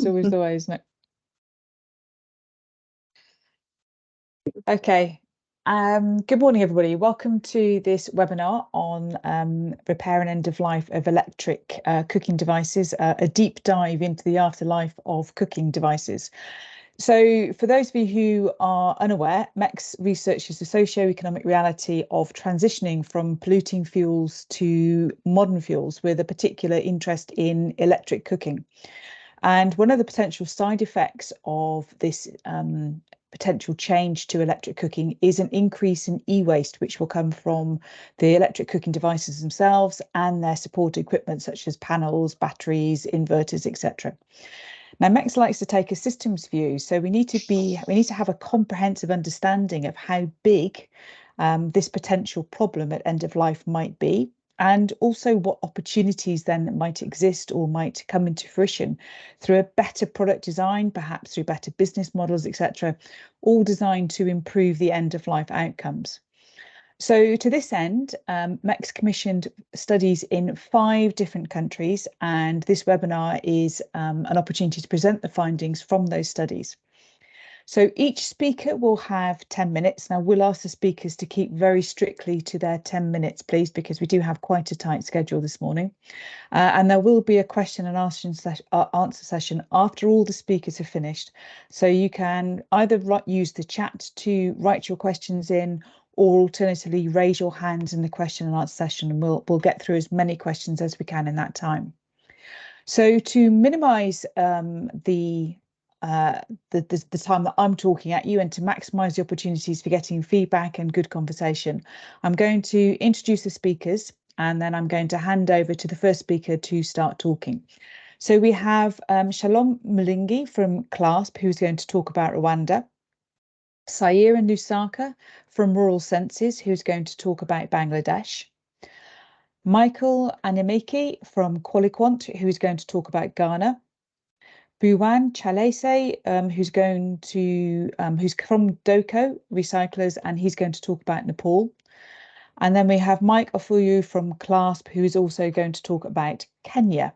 It's always the way, isn't it? Okay. Good morning, everybody. Welcome to this webinar on repair and end of life of electric cooking devices, a deep dive into the afterlife of cooking devices. So for those of you who are unaware, MECS researches the socio-economic reality of transitioning from polluting fuels to modern fuels with a particular interest in electric cooking. And one of the potential side effects of this potential change to electric cooking is an increase in e-waste, which will come from the electric cooking devices themselves and their support equipment, such as panels, batteries, inverters, etc. Now, MECS likes to take a systems view, so we need to have a comprehensive understanding of how big this potential problem at end of life might be, and also what opportunities then might exist or might come into fruition through a better product design, perhaps through better business models, etc., all designed to improve the end of life outcomes. So to this end, MECS commissioned studies in 5 different countries, and this webinar is an opportunity to present the findings from those studies. So each speaker will have 10 minutes. Now, we'll ask the speakers to keep very strictly to their 10 minutes, please, because we do have quite a tight schedule this morning. And there will be a question and answer session after all the speakers have finished. So you can either use the chat to write your questions in, or alternatively raise your hands in the question and answer session, and we'll get through as many questions as we can in that time. So to minimise the time that I'm talking at you and to maximise the opportunities for getting feedback and good conversation, I'm going to introduce the speakers, and then I'm going to hand over to the first speaker to start talking. So we have Shalom Mlingi from CLASP, who's going to talk about Rwanda. Saira Nusaka from Rural Senses, who's going to talk about Bangladesh. Michael Anyamiki from Qualiquant, who's going to talk about Ghana. Buwan Chalese, who's from Doko Recyclers, and he's going to talk about Nepal. And then we have Mike Ofuyu from CLASP, who is also going to talk about Kenya.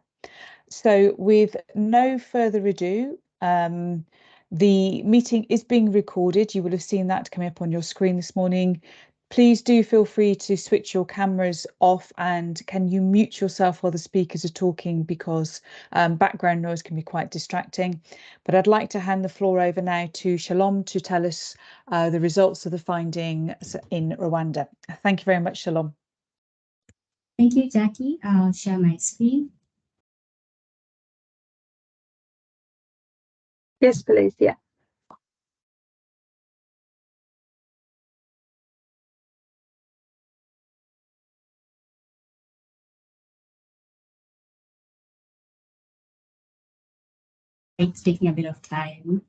So with no further ado, the meeting is being recorded. You will have seen that coming up on your screen this morning. Please do feel free to switch your cameras off, and can you mute yourself while the speakers are talking, because background noise can be quite distracting. But I'd like to hand the floor over now to Shalom to tell us the results of the findings in Rwanda. Thank you very much, Shalom. Thank you, Jackie. I'll share my screen. Yes, please. Yeah. It's taking a bit of time.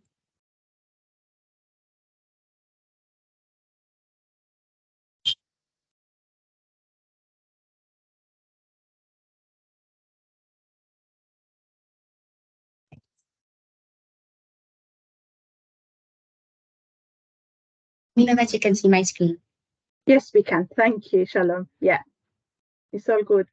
We know that you can see my screen. Yes, we can. Thank you, Shalom. Yeah, it's all good.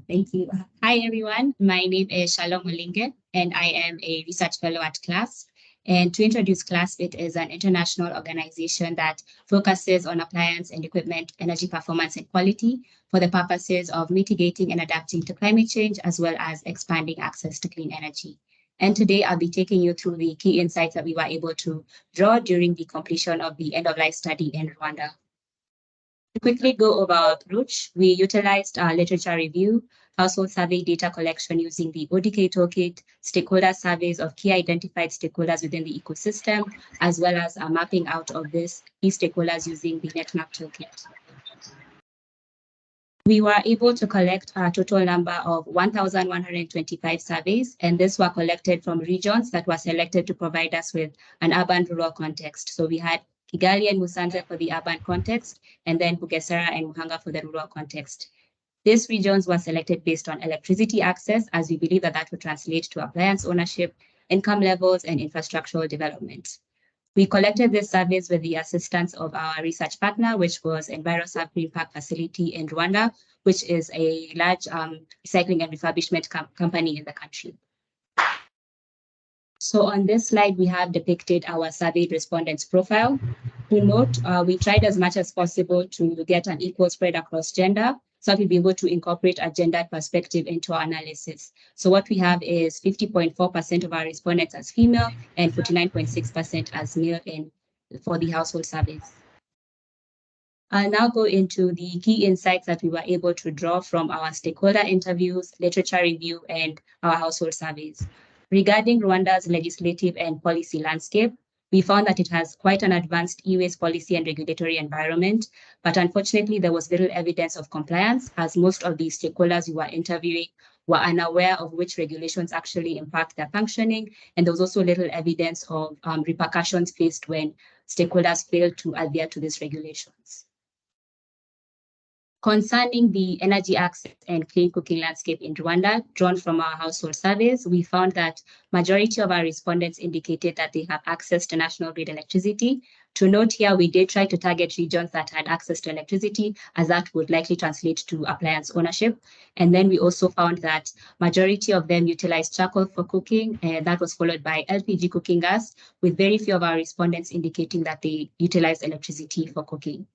Thank you. Hi, everyone. My name is Shalom Olinge, and I am a research fellow at CLASP. And to introduce CLASP, it is an international organization that focuses on appliance and equipment, energy performance and quality for the purposes of mitigating and adapting to climate change, as well as expanding access to clean energy. And today I'll be taking you through the key insights that we were able to draw during the completion of the end-of-life study in Rwanda. To quickly go over our approach, we utilized our literature review, household survey data collection using the ODK toolkit, stakeholder surveys of key identified stakeholders within the ecosystem, as well as a mapping out of these key stakeholders using the NetMap toolkit. We were able to collect a total number of 1,125 surveys, and these were collected from regions that were selected to provide us with an urban-rural context. So we had Kigali and Musanze for the urban context, and then Bugesera and Muhanga for the rural context. These regions were selected based on electricity access, as we believe that that would translate to appliance ownership, income levels, and infrastructural development. We collected these surveys with the assistance of our research partner, which was EnviroServe Green Park Facility in Rwanda, which is a large recycling and refurbishment company in the country. So on this slide, we have depicted our surveyed respondents profile. To note, we tried as much as possible to get an equal spread across gender, so that we'll be able to incorporate a gendered perspective into our analysis. So what we have is 50.4% of our respondents as female and 49.6% as male for the household surveys. I'll now go into the key insights that we were able to draw from our stakeholder interviews, literature review, and our household surveys. Regarding Rwanda's legislative and policy landscape, we found that it has quite an advanced e-waste policy and regulatory environment, but unfortunately there was little evidence of compliance, as most of the stakeholders we were interviewing were unaware of which regulations actually impact their functioning, and there was also little evidence of repercussions faced when stakeholders failed to adhere to these regulations. Concerning the energy access and clean cooking landscape in Rwanda, drawn from our household surveys, we found that majority of our respondents indicated that they have access to national grid electricity. To note here, we did try to target regions that had access to electricity, as that would likely translate to appliance ownership. And then we also found that majority of them utilized charcoal for cooking, and that was followed by LPG cooking gas, with very few of our respondents indicating that they utilized electricity for cooking.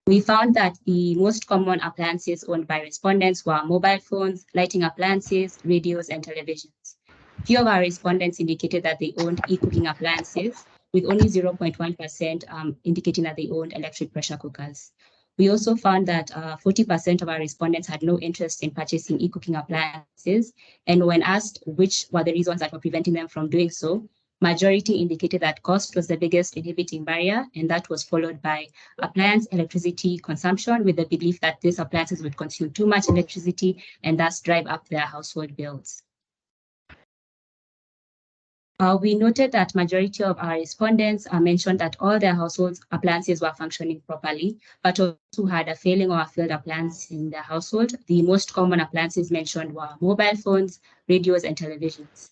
We found that the most common appliances owned by respondents were mobile phones, lighting appliances, radios, and televisions. Few of our respondents indicated that they owned e-cooking appliances, with only 0.1% indicating that they owned electric pressure cookers. We also found that 40% of our respondents had no interest in purchasing e-cooking appliances, and when asked which were the reasons that were preventing them from doing so, majority indicated that cost was the biggest inhibiting barrier, and that was followed by appliance electricity consumption, with the belief that these appliances would consume too much electricity and thus drive up their household bills. We noted that majority of our respondents mentioned that all their household appliances were functioning properly, but also had a failing or a failed appliance in their household. The most common appliances mentioned were mobile phones, radios, and televisions.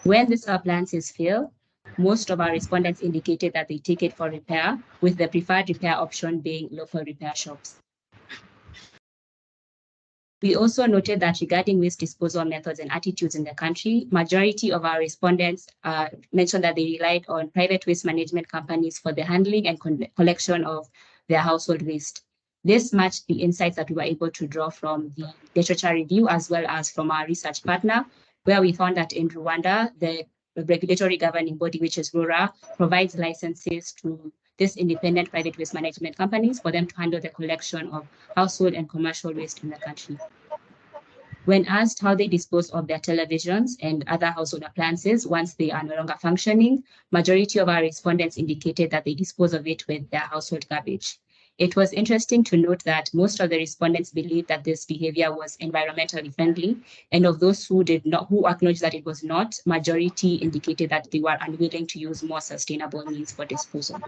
When these appliances fail, most of our respondents indicated that they take it for repair, with the preferred repair option being local repair shops. We also noted that regarding waste disposal methods and attitudes in the country, majority of our respondents mentioned that they relied on private waste management companies for the handling and collection of their household waste. This matched the insights that we were able to draw from the literature review, as well as from our research partner, where we found that in Rwanda, the regulatory governing body, which is RURA, provides licenses to these independent private waste management companies for them to handle the collection of household and commercial waste in the country. When asked how they dispose of their televisions and other household appliances once they are no longer functioning, majority of our respondents indicated that they dispose of it with their household garbage. It was interesting to note that most of the respondents believed that this behavior was environmentally friendly, and of those who acknowledged that it was not, majority indicated that they were unwilling to use more sustainable means for disposal.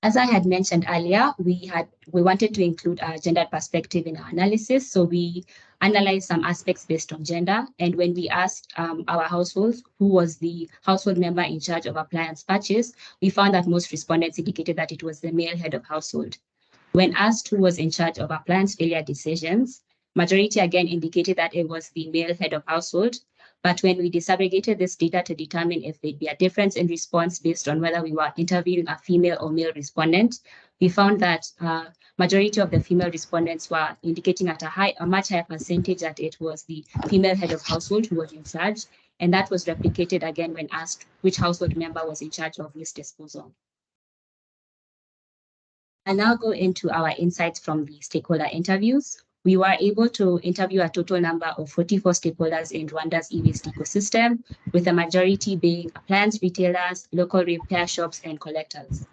As I had mentioned earlier, we wanted to include a gendered perspective in our analysis, so we analyzed some aspects based on gender. And when we asked our households who was the household member in charge of appliance purchase, we found that most respondents indicated that it was the male head of household. When asked who was in charge of appliance failure decisions, majority again indicated that it was the male head of household. But when we disaggregated this data to determine if there'd be a difference in response based on whether we were interviewing a female or male respondent, we found that majority of the female respondents were indicating at a much higher percentage that it was the female head of household who was in charge. And that was replicated again when asked which household member was in charge of waste disposal. I'll now go into our insights from the stakeholder interviews. We were able to interview a total number of 44 stakeholders in Rwanda's e-waste ecosystem, with the majority being appliance retailers, local repair shops, and collectors.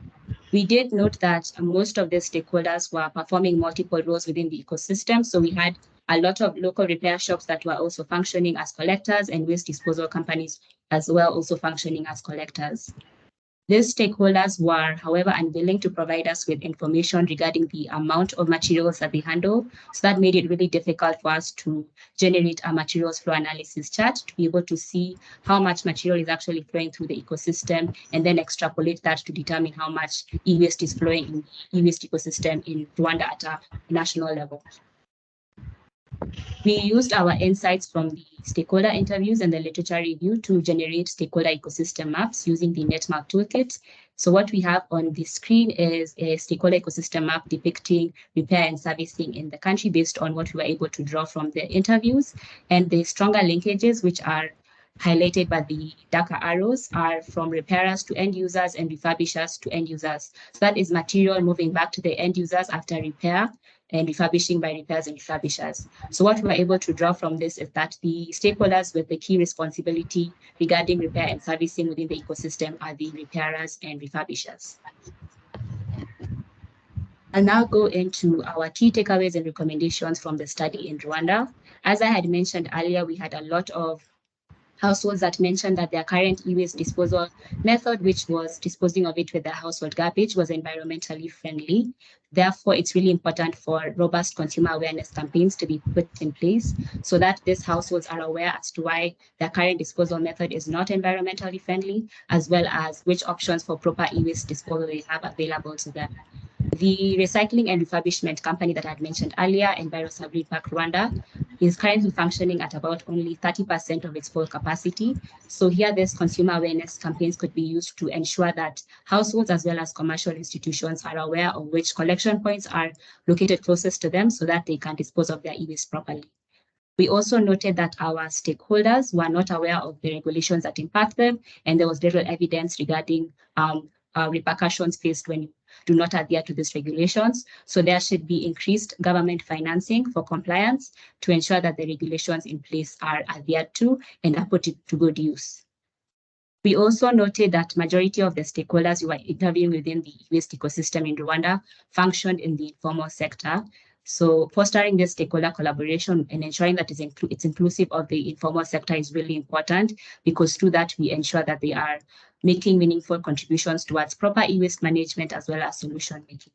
We did note that most of the stakeholders were performing multiple roles within the ecosystem. So we had a lot of local repair shops that were also functioning as collectors, and waste disposal companies as well also functioning as collectors. These stakeholders were, however, unwilling to provide us with information regarding the amount of materials that they handle. So that made it really difficult for us to generate a materials flow analysis chart to be able to see how much material is actually flowing through the ecosystem, and then extrapolate that to determine how much e-waste is flowing in the e-waste ecosystem in Rwanda at a national level. We used our insights from the stakeholder interviews and the literature review to generate stakeholder ecosystem maps using the NetMap toolkit. So what we have on the screen is a stakeholder ecosystem map depicting repair and servicing in the country based on what we were able to draw from the interviews. And the stronger linkages, which are highlighted by the darker arrows, are from repairers to end users and refurbishers to end users. So that is material moving back to the end users after repair and refurbishing by repairers and refurbishers. So what we were able to draw from this is that the stakeholders with the key responsibility regarding repair and servicing within the ecosystem are the repairers and refurbishers. I'll now go into our key takeaways and recommendations from the study in Rwanda. As I had mentioned earlier, we had a lot of households that mentioned that their current e-waste disposal method, which was disposing of it with their household garbage, was environmentally friendly. Therefore, it's really important for robust consumer awareness campaigns to be put in place so that these households are aware as to why their current disposal method is not environmentally friendly, as well as which options for proper e-waste disposal they have available to them. The recycling and refurbishment company that I had mentioned earlier, EnviroSabrine Park Rwanda, is currently functioning at about only 30% of its full capacity. So here, these consumer awareness campaigns could be used to ensure that households as well as commercial institutions are aware of which collection points are located closest to them so that they can dispose of their e-waste properly. We also noted that our stakeholders were not aware of the regulations that impact them, and there was little evidence regarding repercussions faced when you do not adhere to these regulations. So there should be increased government financing for compliance to ensure that the regulations in place are adhered to and are put to good use. We also noted that majority of the stakeholders who were interviewing within the waste ecosystem in Rwanda functioned in the informal sector. So fostering this stakeholder collaboration and ensuring that it's inclusive of the informal sector is really important, because through that we ensure that they are making meaningful contributions towards proper e-waste management as well as solution making.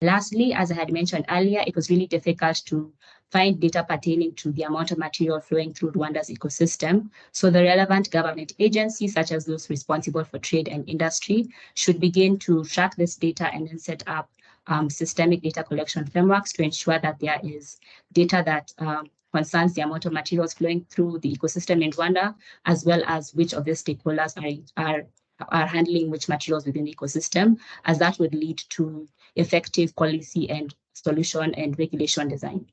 Lastly, as I had mentioned earlier, it was really difficult to find data pertaining to the amount of material flowing through Rwanda's ecosystem. So the relevant government agencies, such as those responsible for trade and industry, should begin to track this data and then set up systemic data collection frameworks to ensure that there is data that concerns the amount of materials flowing through the ecosystem in Rwanda, as well as which of the stakeholders are handling which materials within the ecosystem, as that would lead to effective policy and solution and regulation design.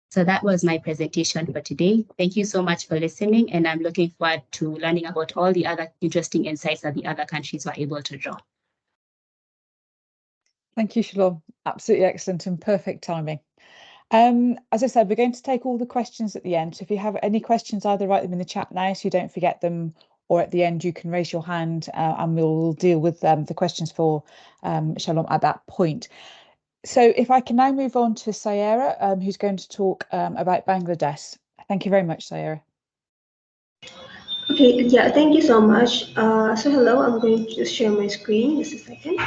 So that was my presentation for today. Thank you so much for listening, and I'm looking forward to learning about all the other interesting insights that the other countries were able to draw. Thank you, Shalom. Absolutely excellent and perfect timing. As I said, we're going to take all the questions at the end. So if you have any questions, either write them in the chat now so you don't forget them, or at the end you can raise your hand and we'll deal with the questions for Shalom at that point. So if I can now move on to Sayera, who's going to talk about Bangladesh. Thank you very much, Sayera. Okay, yeah, thank you so much. So hello, I'm going to share my screen. Just a second.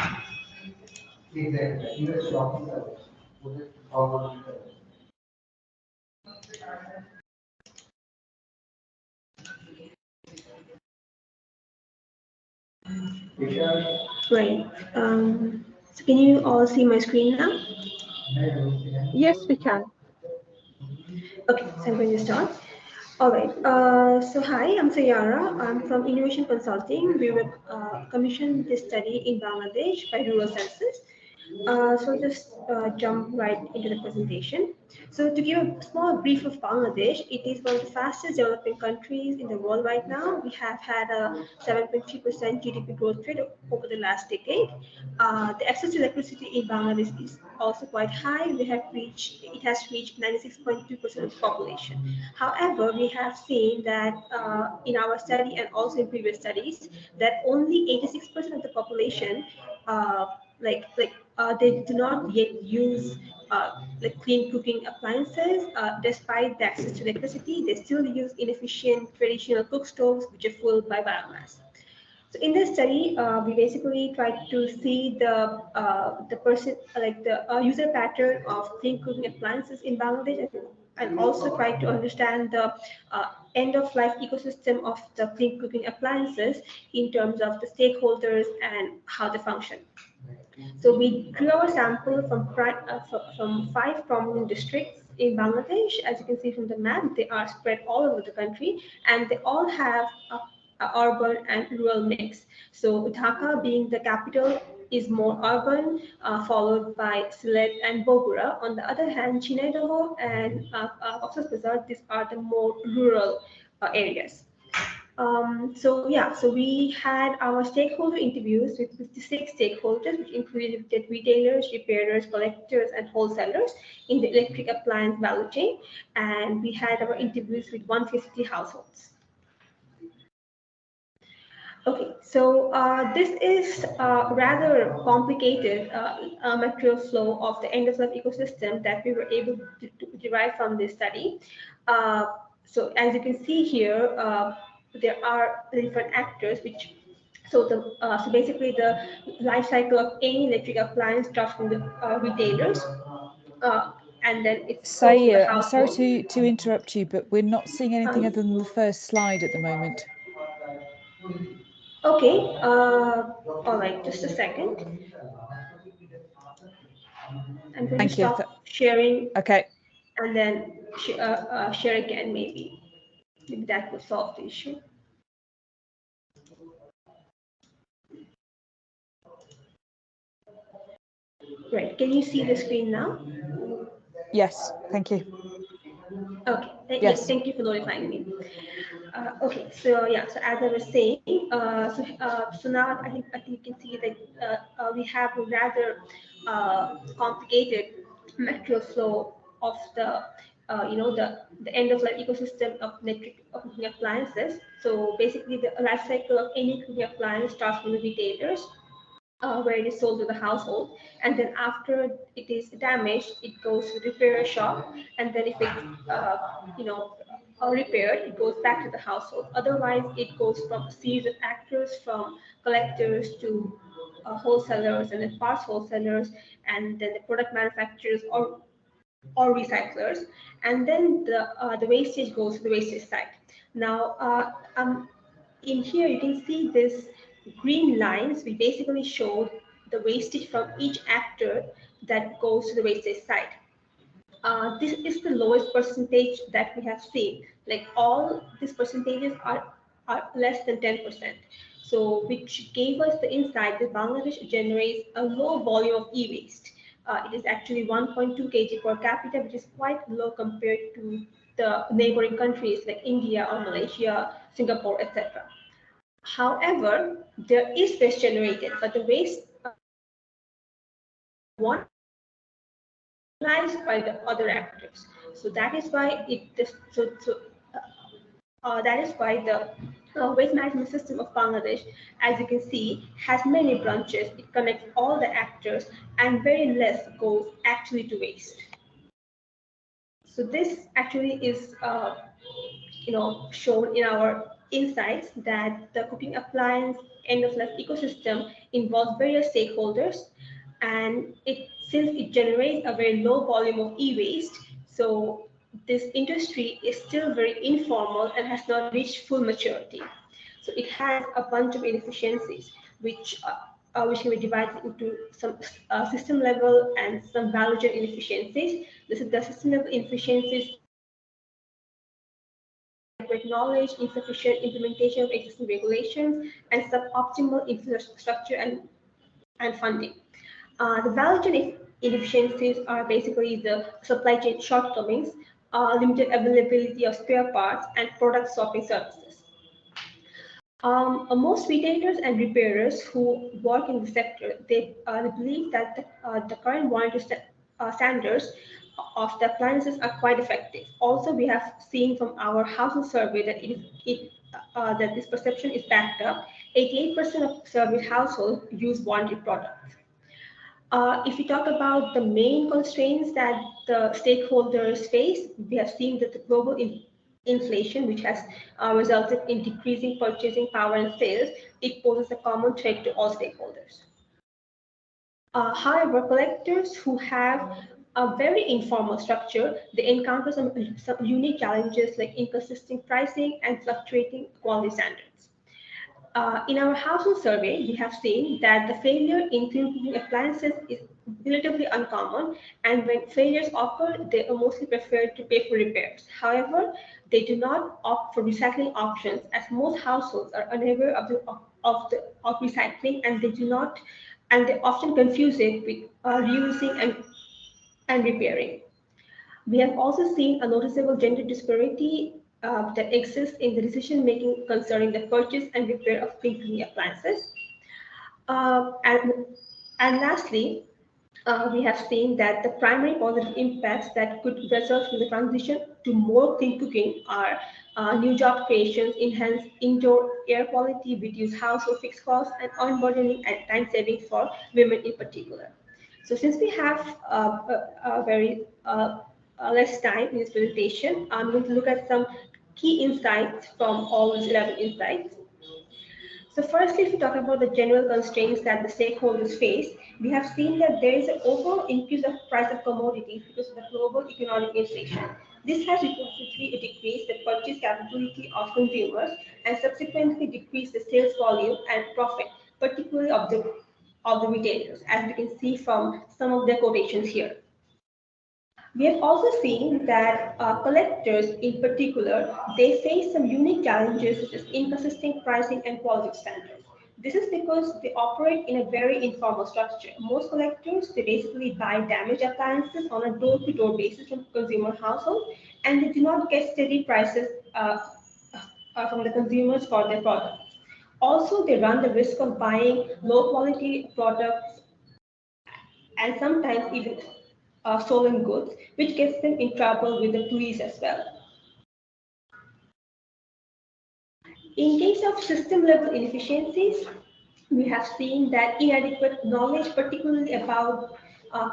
Right. So can you all see my screen now? Yes, we can. Okay, so I'm going to start. All right. So hi, I'm Sayara. I'm from Innovation Consulting. We were commissioned this study in Bangladesh by Rural Census. So just jump right into the presentation. So to give a small brief of Bangladesh, it is one of the fastest developing countries in the world right now. We have had a 7.3% GDP growth rate over the last decade. The access to electricity in Bangladesh is also quite high. It has reached 96.2% of the population. However, we have seen that in our study and also in previous studies that only 86% of the population they do not yet use like clean cooking appliances. Despite the access to electricity, they still use inefficient traditional cook stoves which are fueled by biomass. So in this study, we basically tried to see the user pattern of clean cooking appliances in Bangladesh, and also tried to understand the end-of-life ecosystem of the clean cooking appliances in terms of the stakeholders and how they function. So we drew our sample from 5 prominent districts in Bangladesh. As you can see from the map, they are spread all over the country, and they all have a urban and rural mix. So Dhaka, being the capital, is more urban, followed by Sylhet and Bogura. On the other hand, Chinadaho and Cox's Bazar, these are the more rural areas. So we had our stakeholder interviews with 56 stakeholders, which included retailers, repairers, collectors, and wholesalers in the electric appliance value chain. And we had our interviews with 150 households. Okay, so this is rather complicated material flow of the end-of-life ecosystem that we were able to derive from this study. So as you can see here, there are different actors so basically the life cycle of any electric appliance starts from the retailers, and then it's Saya, I'm sorry to interrupt you, but we're not seeing anything other than the first slide at the moment. Okay, all right, just a second. I'm going to stop sharing. Okay. And then share again, maybe that will solve the issue. Right, can you see the screen now? Yes, thank you. Okay, yes, thank you for notifying me. Okay, so yeah, so as I was saying, so now I think you can see that we have a rather complicated material flow of the the end of life ecosystem of electric cooking appliances. So basically, the life cycle of any cooking appliance starts from the retailers, where it is sold to the household, and then after it is damaged, it goes to the repair shop, and then if it's repaired, it goes back to the household. Otherwise, it goes from a series of actors, from collectors to wholesalers, and then parts wholesalers, and then the product manufacturers or recyclers, and then the wastage goes to the wastage site. Now, in here you can see this green lines. We basically showed the wastage from each actor that goes to the wastage site. This is the lowest percentage that we have seen. Like all these percentages are less than 10%. So which gave us the insight that Bangladesh generates a low volume of e-waste. It is actually 1.2 kg per capita, which is quite low compared to the neighboring countries like India or Malaysia, Singapore, etc. However, there is waste generated, but the waste one by the other actors. So that is why that is why the waste management system of Bangladesh, as you can see, has many branches. It connects all the actors, and very less goes actually to waste. So this actually is shown in our insights that the cooking appliance end-of-life ecosystem involves various stakeholders, and since it generates a very low volume of e-waste, so this industry is still very informal and has not reached full maturity. So it has a bunch of inefficiencies, which can be divided into some system level and some value chain inefficiencies. The system level inefficiencies knowledge, insufficient implementation of existing regulations, and suboptimal infrastructure and funding. The value chain inefficiencies are basically the supply chain shortcomings, limited availability of spare parts, and product swapping services. Most retailers and repairers who work in the sector, they believe that the current warranty standards of the appliances are quite effective. Also, we have seen from our household survey that that this perception is backed up. 88% of surveyed households use warranty products. If we talk about the main constraints that the stakeholders face, we have seen that the global inflation, which has resulted in decreasing purchasing power and sales, it poses a common threat to all stakeholders. However, collectors who have a very informal structure, they encounter some unique challenges like inconsistent pricing and fluctuating quality standards. In our household survey, we have seen that the failure in clean cooking appliances is relatively uncommon, and when failures occur, they are mostly preferred to pay for repairs. However, they do not opt for recycling options, as most households are unaware of recycling, and they often confuse it with reusing and repairing. We have also seen a noticeable gender disparity that exists in the decision making concerning the purchase and repair of clean cooking appliances. Uh, and, and lastly, we have seen that the primary positive impacts that could result from the transition to more clean cooking are new job creations, enhanced indoor air quality, reduced household fixed costs, and unburdening and time saving for women in particular. So since we have a very less time in this presentation, I'm going to look at some key insights from all these 11 insights. So firstly, if we talk about the general constraints that the stakeholders face, we have seen that there is an overall increase of price of commodities because of the global economic inflation. This has reportedly decreased the purchase capability of consumers and subsequently decreased the sales volume and profit, particularly of the retailers, as we can see from some of their quotations here. We have also seen that collectors in particular, they face some unique challenges such as inconsistent pricing and quality standards. This is because they operate in a very informal structure. Most collectors, they basically buy damaged appliances on a door-to-door basis from consumer households, and they do not get steady prices from the consumers for their products. Also, they run the risk of buying low-quality products and sometimes even stolen goods, which gets them in trouble with the police as well. In case of system level inefficiencies, we have seen that inadequate knowledge, particularly about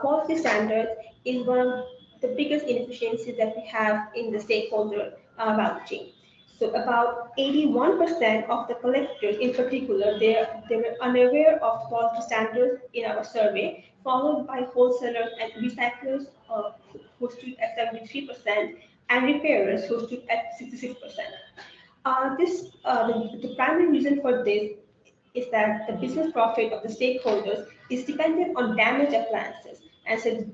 quality standards, is one of the biggest inefficiencies that we have in the stakeholder value chain. So about 81% of the collectors in particular, they were unaware of quality standards in our survey, followed by wholesalers and recyclers who stood at 73% and repairers who stood at 66%. The primary reason for this is that the business profit of the stakeholders is dependent on damaged appliances, and so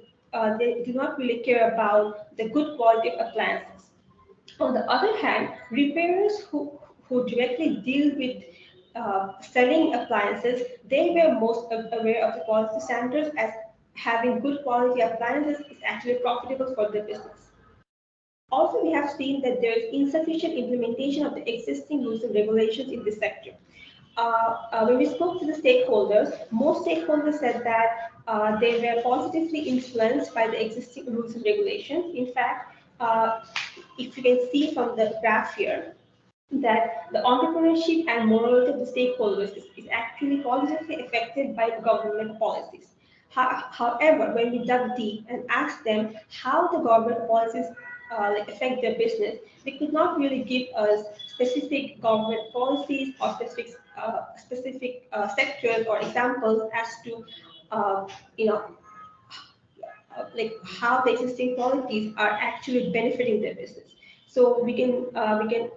they do not really care about the good quality of appliances. On the other hand, repairers who directly deal with selling appliances, they were most aware of the quality standards, as having good quality appliances is actually profitable for their business. Also, we have seen that there is insufficient implementation of the existing rules and regulations in this sector. When we spoke to the stakeholders, most stakeholders said that they were positively influenced by the existing rules and regulations. In fact, if you can see from the graph here, that the entrepreneurship and morality of the stakeholders is actually positively affected by the government policies. However, when we dug deep and asked them how the government policies affect their business, they could not really give us specific government policies or specific sectors or examples as to you know like how the existing policies are actually benefiting their business. So we can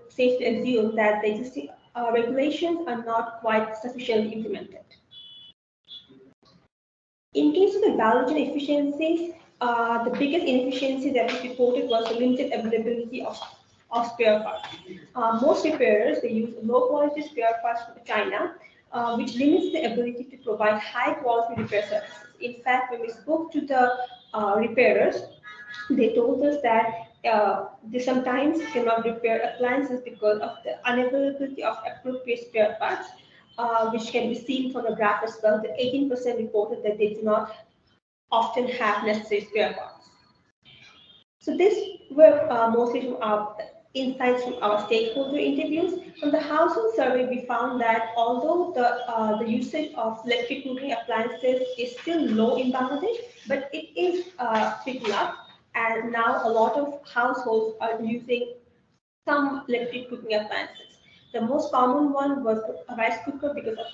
safely assume that the existing regulations are not quite sufficiently implemented. In case of the value chain efficiencies, the biggest inefficiency that was reported was the limited availability of spare parts. Most repairers, they use low quality spare parts from China, which limits the ability to provide high quality repair services. In fact, when we spoke to the repairers, they told us that they sometimes cannot repair appliances because of the unavailability of appropriate spare parts, which can be seen from the graph as well. The 18% reported that they do not often have necessary spare parts. So these were mostly from our insights from our stakeholder interviews. From the household survey, we found that although the usage of electric cooking appliances is still low in Bangladesh, but it is picking up, and now a lot of households are using some electric cooking appliances. The most common one was a rice cooker because of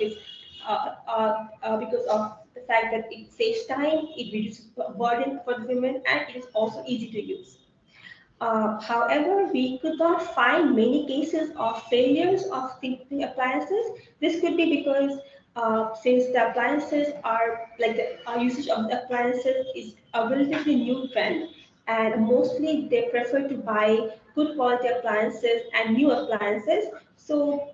the fact that it saves time, it reduces burden for the women, and it is also easy to use. However, we could not find many cases of failures of the appliances. This could be because since the appliances are like the usage of the appliances is a relatively new trend, and mostly they prefer to buy good quality appliances and new appliances. So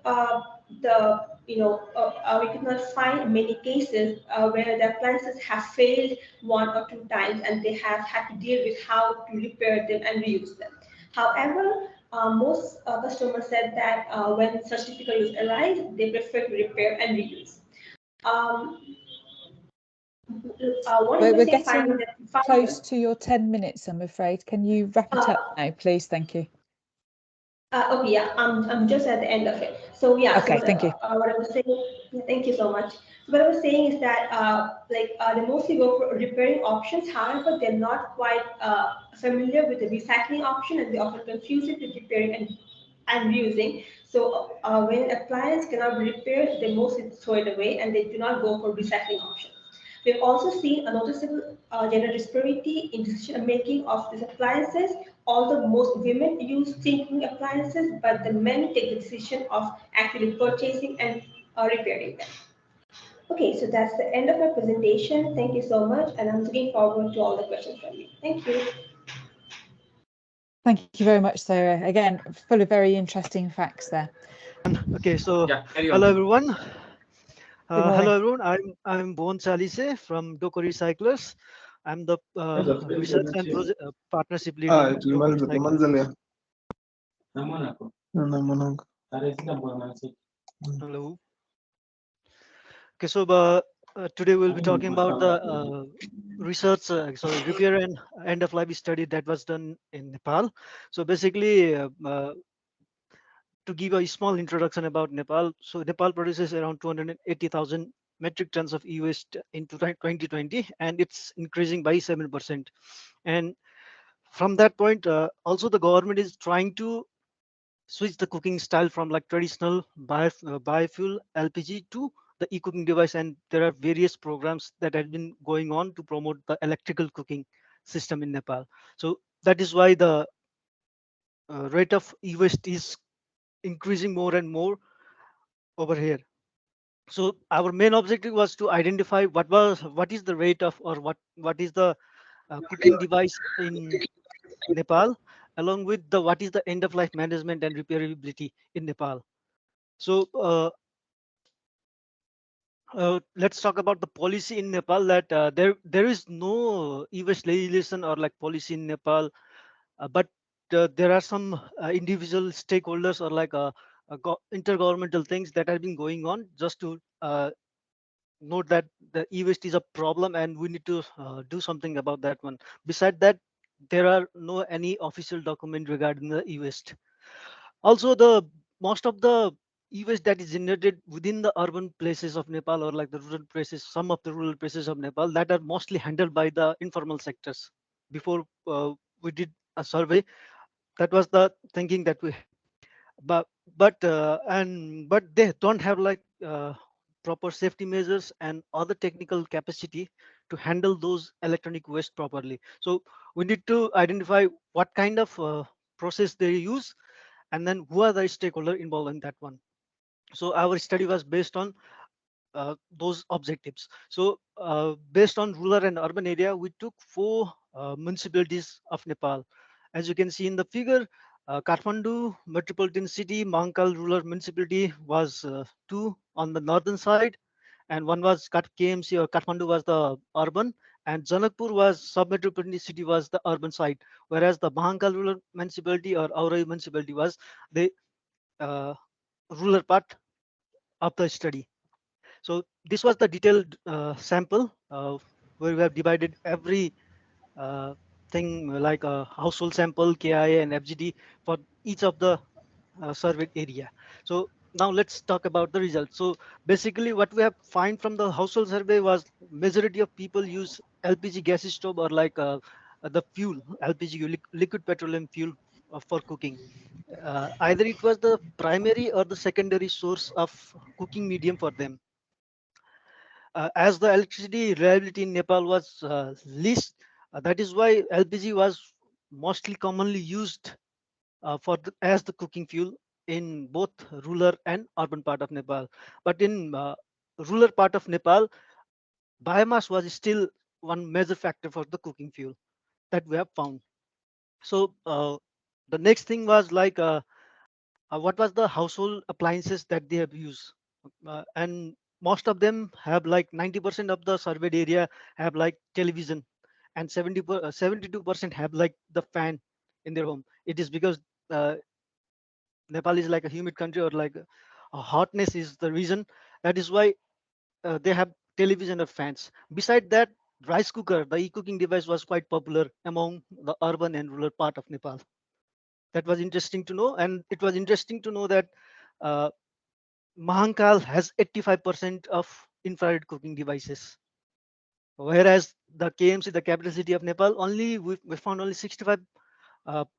the we could not find many cases where the appliances have failed one or two times and they have had to deal with how to repair them and reuse them. However, most customers said that when such difficulties arise, they prefer to repair and reuse. Um, one We're interesting getting finding that we found. close to your 10 minutes, I'm afraid. Can you wrap it up now, please? Thank you. Okay, yeah, I'm just at the end of it. So yeah, Okay, so thank you. what I was saying, yeah, thank you so much. So what I was saying is that they mostly go for repairing options. However, they're not quite familiar with the recycling option, and they often confuse it with repairing and reusing. So when an appliance cannot be repaired, they mostly throw it away, and they do not go for recycling options. We've also seen a noticeable gender disparity in decision making of these appliances. Although most women use thinking appliances, but the men take the decision of actually purchasing and repairing them. Okay, so that's the end of my presentation. Thank you so much, and I'm looking forward to all the questions from you. Thank you. Thank you very much, Sarah. Again, full of very interesting facts there. Okay, so Yeah, hello everyone. morning. Hello everyone. I'm Bon Salise from Doko Recyclers. I'm the research and partnership lead in Doko Recyclers. Hello. Okay, so today we'll be talking about the research, repair and end of life study that was done in Nepal. So basically, to give a small introduction about Nepal, so Nepal produces around 280,000 metric tons of e-waste in 2020, and it's increasing by 7%. And from that point, also the government is trying to switch the cooking style from like traditional biofuel LPG to the e-cooking device, and there are various programs that have been going on to promote the electrical cooking system in Nepal. So that is why the rate of e-waste is increasing more and more over here. So our main objective was to identify what is the rate of, or what is the cooking device in Nepal, along with the what is the end of life management and repairability in Nepal. So let's talk about the policy in Nepal. That there is no e-waste legislation or like policy in Nepal, but there are some individual stakeholders or like intergovernmental things that have been going on just to note that the e-waste is a problem and we need to do something about that one. Beside that, there are no any official document regarding the e-waste. Also, the most of the e-waste that is generated within the urban places of Nepal or like the rural places, some of the rural places of Nepal, that are mostly handled by the informal sectors. Before we did a survey, that was the thinking that we, but but they don't have like proper safety measures and other technical capacity to handle those electronic waste properly. So we need to identify what kind of process they use, and then who are the stakeholders involved in that one. So our study was based on those objectives. So based on rural and urban area, we took 4 municipalities of Nepal. As you can see in the figure, Kathmandu metropolitan city, Mahakal rural municipality was 2 on the northern side, and one was KMC or Kathmandu was the urban, and Janakpur was sub-metropolitan city was the urban side, whereas the Mahakal rural municipality or Aurai municipality was the rural part of the study. So this was the detailed sample where we have divided every thing like a household sample, KIA and FGD for each of the surveyed area. So now let's talk about the results. So basically what we have find from the household survey was majority of people use LPG gas stove or like the fuel, LPG liquid petroleum fuel for cooking. Either it was the primary or the secondary source of cooking medium for them. As the electricity reliability in Nepal was least, that is why LPG was mostly commonly used as the cooking fuel in both rural and urban part of Nepal. But in rural part of Nepal, biomass was still one major factor for the cooking fuel that we have found. So the next thing was like what was the household appliances that they have used, and most of them have like 90% of the surveyed area have like television, and 72% have like the fan in their home. It is because uh, Nepal is like a humid country, or like hotness is the reason. That is why they have television or fans. Beside that, rice cooker, the e-cooking device, was quite popular among the urban and rural part of Nepal. That was interesting to know, and it was interesting to know that uh, Mahankal has 85% of infrared cooking devices, whereas the KMC, the capital city of Nepal, only we found only 65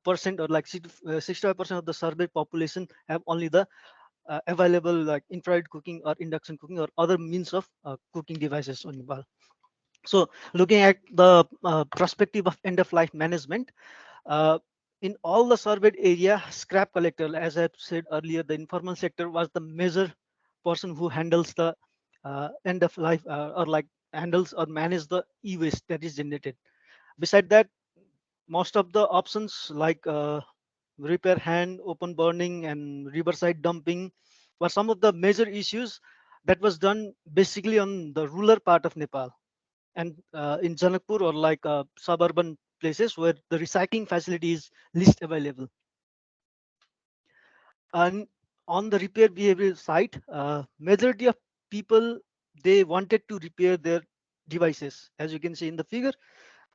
percent, or like 65% of the surveyed population have only the available like infrared cooking or induction cooking or other means of cooking devices on Nepal. So looking at the perspective of end of life management, uh, in all the surveyed area, scrap collector, as I said earlier, the informal sector was the major person who handles the end of life, or like handles or manage the e-waste that is generated. Beside that, most of the options like repair hand, open burning, and riverside dumping were some of the major issues that was done basically on the rural part of Nepal, and in Janakpur, or like suburban places where the recycling facility is least available. And on the repair behavior side, majority of people, they wanted to repair their devices. As you can see in the figure,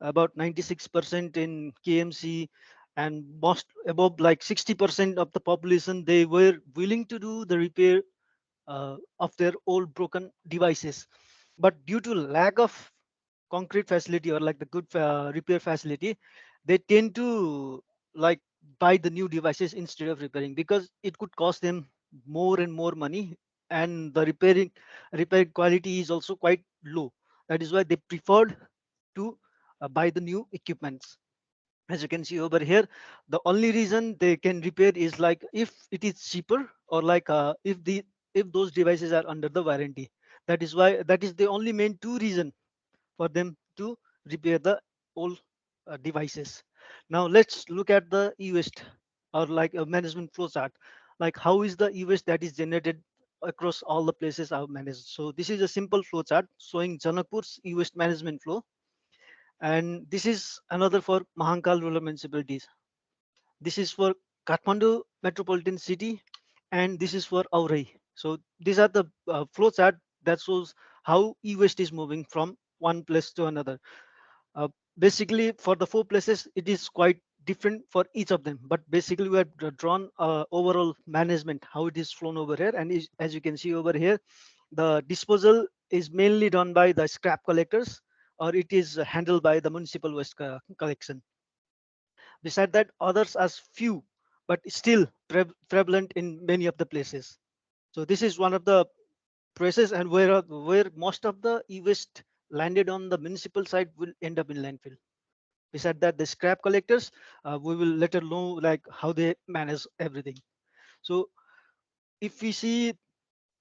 about 96% in KMC, and most above like 60% of the population, they were willing to do the repair of their old broken devices. But due to lack of concrete facility, or like the good repair facility, they tend to like buy the new devices instead of repairing, because it could cost them more and more money, and the repair quality is also quite low. That is why they preferred to buy the new equipments. As you can see over here, the only reason they can repair is like if it is cheaper, or like if those devices are under the warranty. That is why, that is the only main two reason for them to repair the old devices. Now let's look at the e-waste, or like a management flow chart. Like how is the e-waste that is generated across all the places I've managed. So this is a simple flow chart showing Janakpur's e-waste management flow, and this is another for Mahankal rural municipalities. This is for Kathmandu metropolitan city, and this is for Aurai. So these are the flow chart that shows how e-waste is moving from one place to another. Uh, Basically, for the four places, it is quite different for each of them. But basically, we have drawn overall management, how it is flown over here. And as you can see over here, the disposal is mainly done by the scrap collectors, or it is handled by the municipal waste collection. Beside that, others are few, but still prevalent in many of the places. So this is one of the places, and where most of the e-waste landed on the municipal side will end up in landfill. Beside that, the scrap collectors, we will later know like how they manage everything. So if we see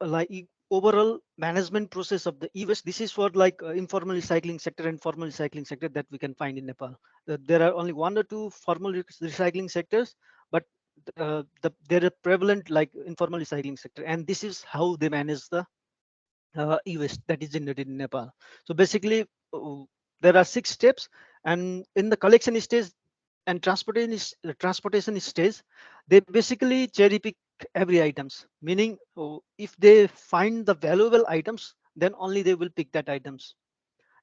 like overall management process of the e-waste, this is for like informal recycling sector and formal recycling sector that we can find in Nepal. There are only one or two formal recycling sectors, but there are prevalent like informal recycling sector, and this is how they manage the e-waste that is generated in Nepal. So basically, uh, there are 6 steps, and in the collection stage and transportation stage, they basically cherry pick every items. Meaning, if they find the valuable items, then only they will pick that items.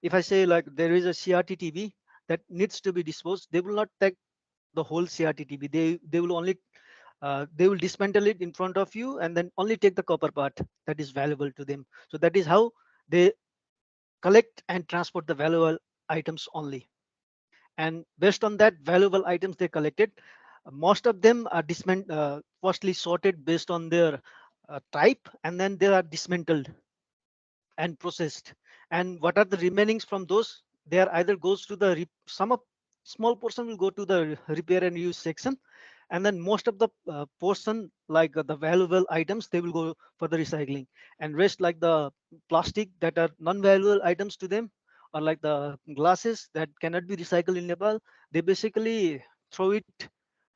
If I say like there is a CRT TV that needs to be disposed, they will not take the whole CRT TV. They will only they will dismantle it in front of you, and then only take the copper part that is valuable to them. So that is how they collect and transport the valuable items only. And based on that valuable items they collected, most of them are firstly sorted based on their type, and then they are dismantled and processed. And what are the remainings from those? They are either goes to the some of small portion will go to the repair and use section, and then most of the portion, like the valuable items, they will go for the recycling, and rest, like the plastic that are non-valuable items to them, or like the glasses that cannot be recycled in Nepal, they basically throw it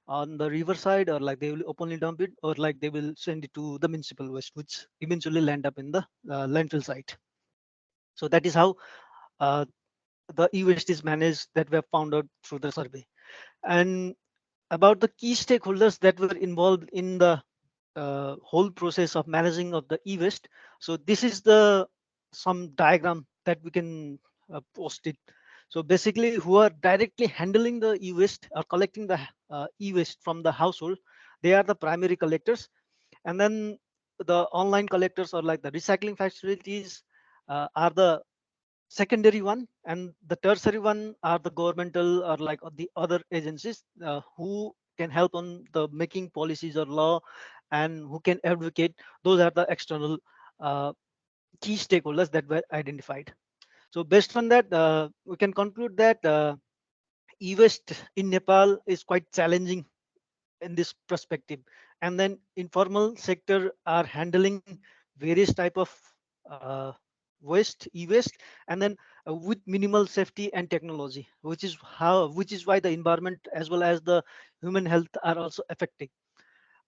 on the riverside, or like they will openly dump it, or like they will send it to the municipal waste, which eventually land up in the landfill site. So that is how uh, the e-waste is managed, that we have found out through the survey. And about the key stakeholders that were involved in the whole process of managing of the e-waste. So this is the some diagram that we can post it. So basically, who are directly handling the e-waste or collecting the e-waste from the household, they are the primary collectors, and then the online collectors, or like the recycling facilities, are the secondary one, and the tertiary one are the governmental, or like the other agencies who can help on the making policies or law, and who can advocate. Those are the external uh, key stakeholders that were identified. So based on that, we can conclude that e-waste in Nepal is quite challenging in this perspective, and then informal sector are handling various type of uh, waste, e-waste, and then with minimal safety and technology, which is why the environment as well as the human health are also affected.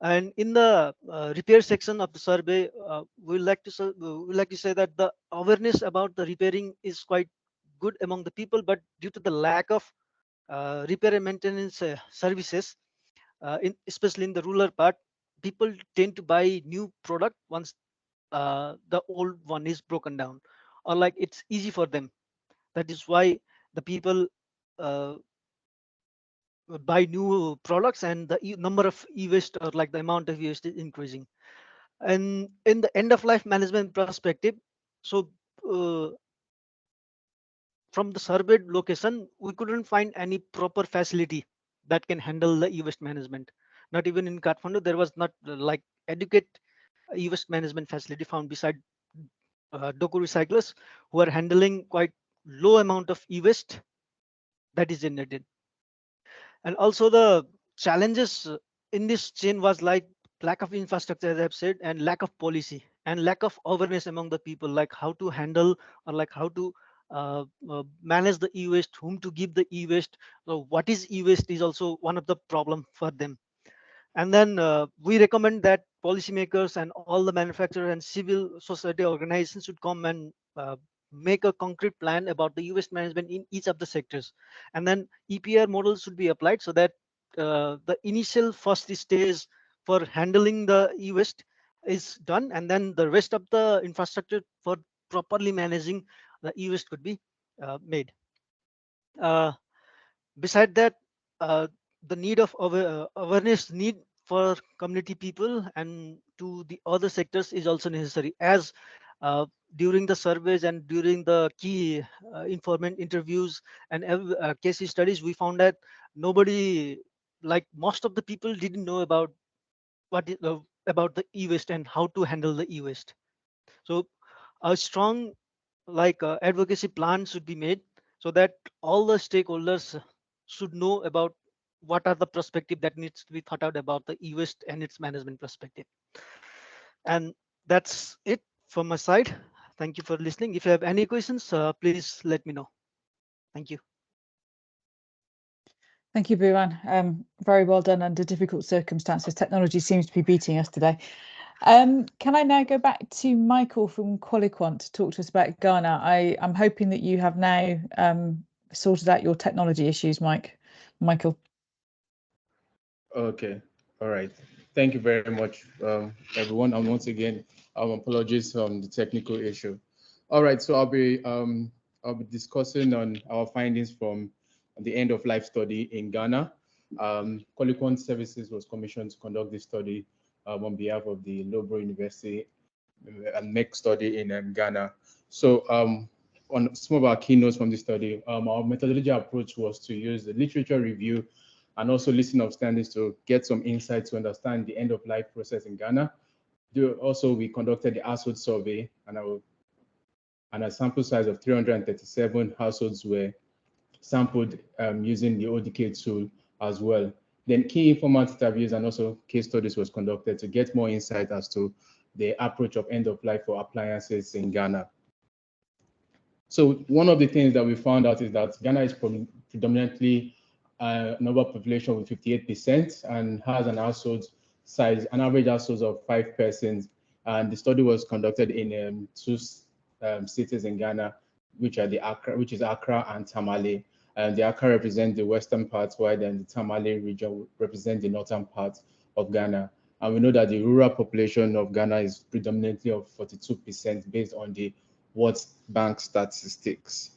And in the repair section of the survey, we like to say that the awareness about the repairing is quite good among the people, but due to the lack of repair and maintenance services, especially in the rural part, people tend to buy new product once the old one is broken down, or like it's easy for them. That is why the people uh, buy new products, and the number of e-waste, or like the amount of e-waste, is increasing. And in the end of life management perspective, so uh, from the surveyed location, we couldn't find any proper facility that can handle the e-waste management. Not even in Kathmandu, there was not like adequate e-waste management facility found beside Doko Recyclers, who are handling quite low amount of e-waste that is generated. And also the challenges in this chain was like lack of infrastructure, as I've said, and lack of policy, and lack of awareness among the people, like how to handle, or like how to manage the e-waste, whom to give the e-waste. So what is e-waste is also one of the problem for them. And then we recommend that policymakers and all the manufacturer and civil society organizations should come and make a concrete plan about the e-waste management in each of the sectors. And then EPR models should be applied, so that the initial first stage for handling the e-waste is done, and then the rest of the infrastructure for properly managing the e-waste could be made. Uh, Beside that, uh, the need of awareness need for community people and to the other sectors is also necessary, as during the surveys and during the key informant interviews and case studies, we found that nobody, like most of the people, didn't know about about the e-waste and how to handle the e-waste. So a strong advocacy plan should be made, so that all the stakeholders should know about what are the perspective that needs to be thought out about the e-waste and its management perspective. And that's it from my side. Thank you for listening. If you have any questions, please let me know. Thank you. Thank you, Buran. Very well done under difficult circumstances. Technology seems to be beating us today. Can I now go back to Michael from Qualiquant to talk to us about Ghana? I'm hoping that you have now sorted out your technology issues, Michael. Okay, all right. Thank you very much, everyone. And once again, apologies on the technical issue. All right, so I'll be discussing on our findings from the end of life study in Ghana. Qualiquant Services was commissioned to conduct this study on behalf of the Loughborough University and MECS study in Ghana. So on some of our keynotes from the study, our methodology approach was to use the literature review and also listening of standards to get some insight to understand the end of life process in Ghana. Also, we conducted the household survey, and a sample size of 337 households were sampled using the ODK tool as well. Then key informant interviews and also case studies was conducted to get more insight as to the approach of end of life for appliances in Ghana. So one of the things that we found out is that Ghana is predominantly a number population with 58% and has an household size, an average household of 5 persons. And the study was conducted in 2 cities in Ghana, which is Accra and Tamale. And the Accra represents the western part, while then the Tamale region represents the northern part of Ghana. And we know that the rural population of Ghana is predominantly of 42% based on the World Bank statistics.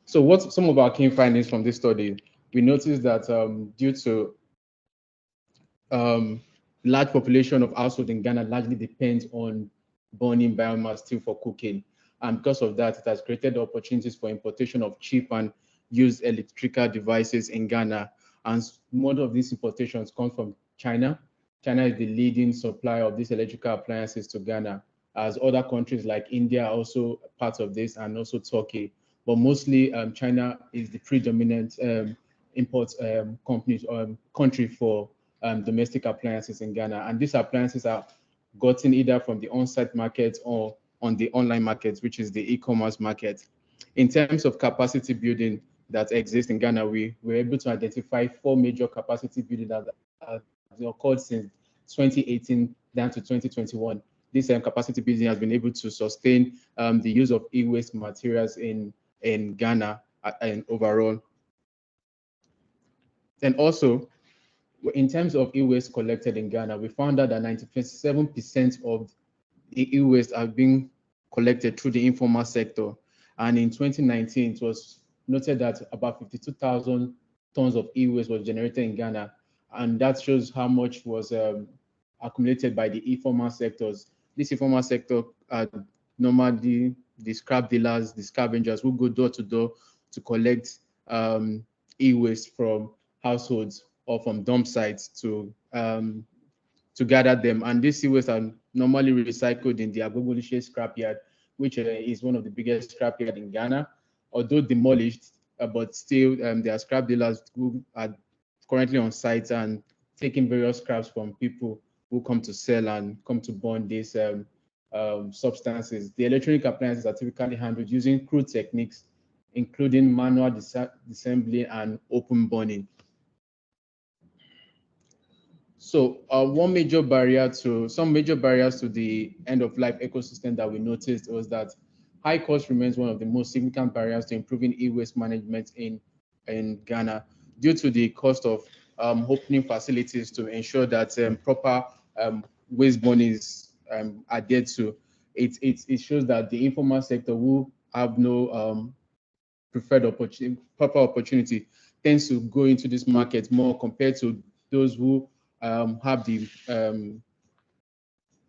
So what some of our key findings from this study, we noticed that due to large population of households in Ghana largely depends on burning biomass still for cooking. And because of that, it has created opportunities for importation of cheap and used electrical devices in Ghana. And most of these importations come from China. China is the leading supplier of these electrical appliances to Ghana, as other countries like India are also part of this, and also Turkey. But mostly China is the predominant import country for domestic appliances in Ghana. And these appliances are gotten either from the on-site market or on the online market, which is the e-commerce market. In terms of capacity building that exists in Ghana, we were able to identify 4 major capacity building that have occurred since 2018 down to 2021. This capacity building has been able to sustain the use of e-waste materials in Ghana and overall. And also, in terms of e-waste collected in Ghana, we found out that 97% of the e-waste are being collected through the informal sector. And in 2019, it was noted that about 52,000 tons of e-waste was generated in Ghana. And that shows how much was accumulated by the informal sectors. This informal sector are normally the scrap dealers, the scavengers who go door to door to collect e-waste from households or from dump sites to gather them. And these e-waste are normally recycled in the Agbogbonise scrapyard, which is one of the biggest scrapyard in Ghana. Although demolished, but still there are scrap dealers who are currently on site and taking various scraps from people who come to sell and come to burn these substances. The electronic appliances are typically handled using crude techniques, including manual disassembly and open burning. So some major barriers to the end-of-life ecosystem that we noticed was that high cost remains one of the most significant barriers to improving e-waste management in Ghana, due to the cost of opening facilities to ensure that proper waste burning is adhered to. It shows that the informal sector who have no proper opportunity tends to go into this market more compared to those who have the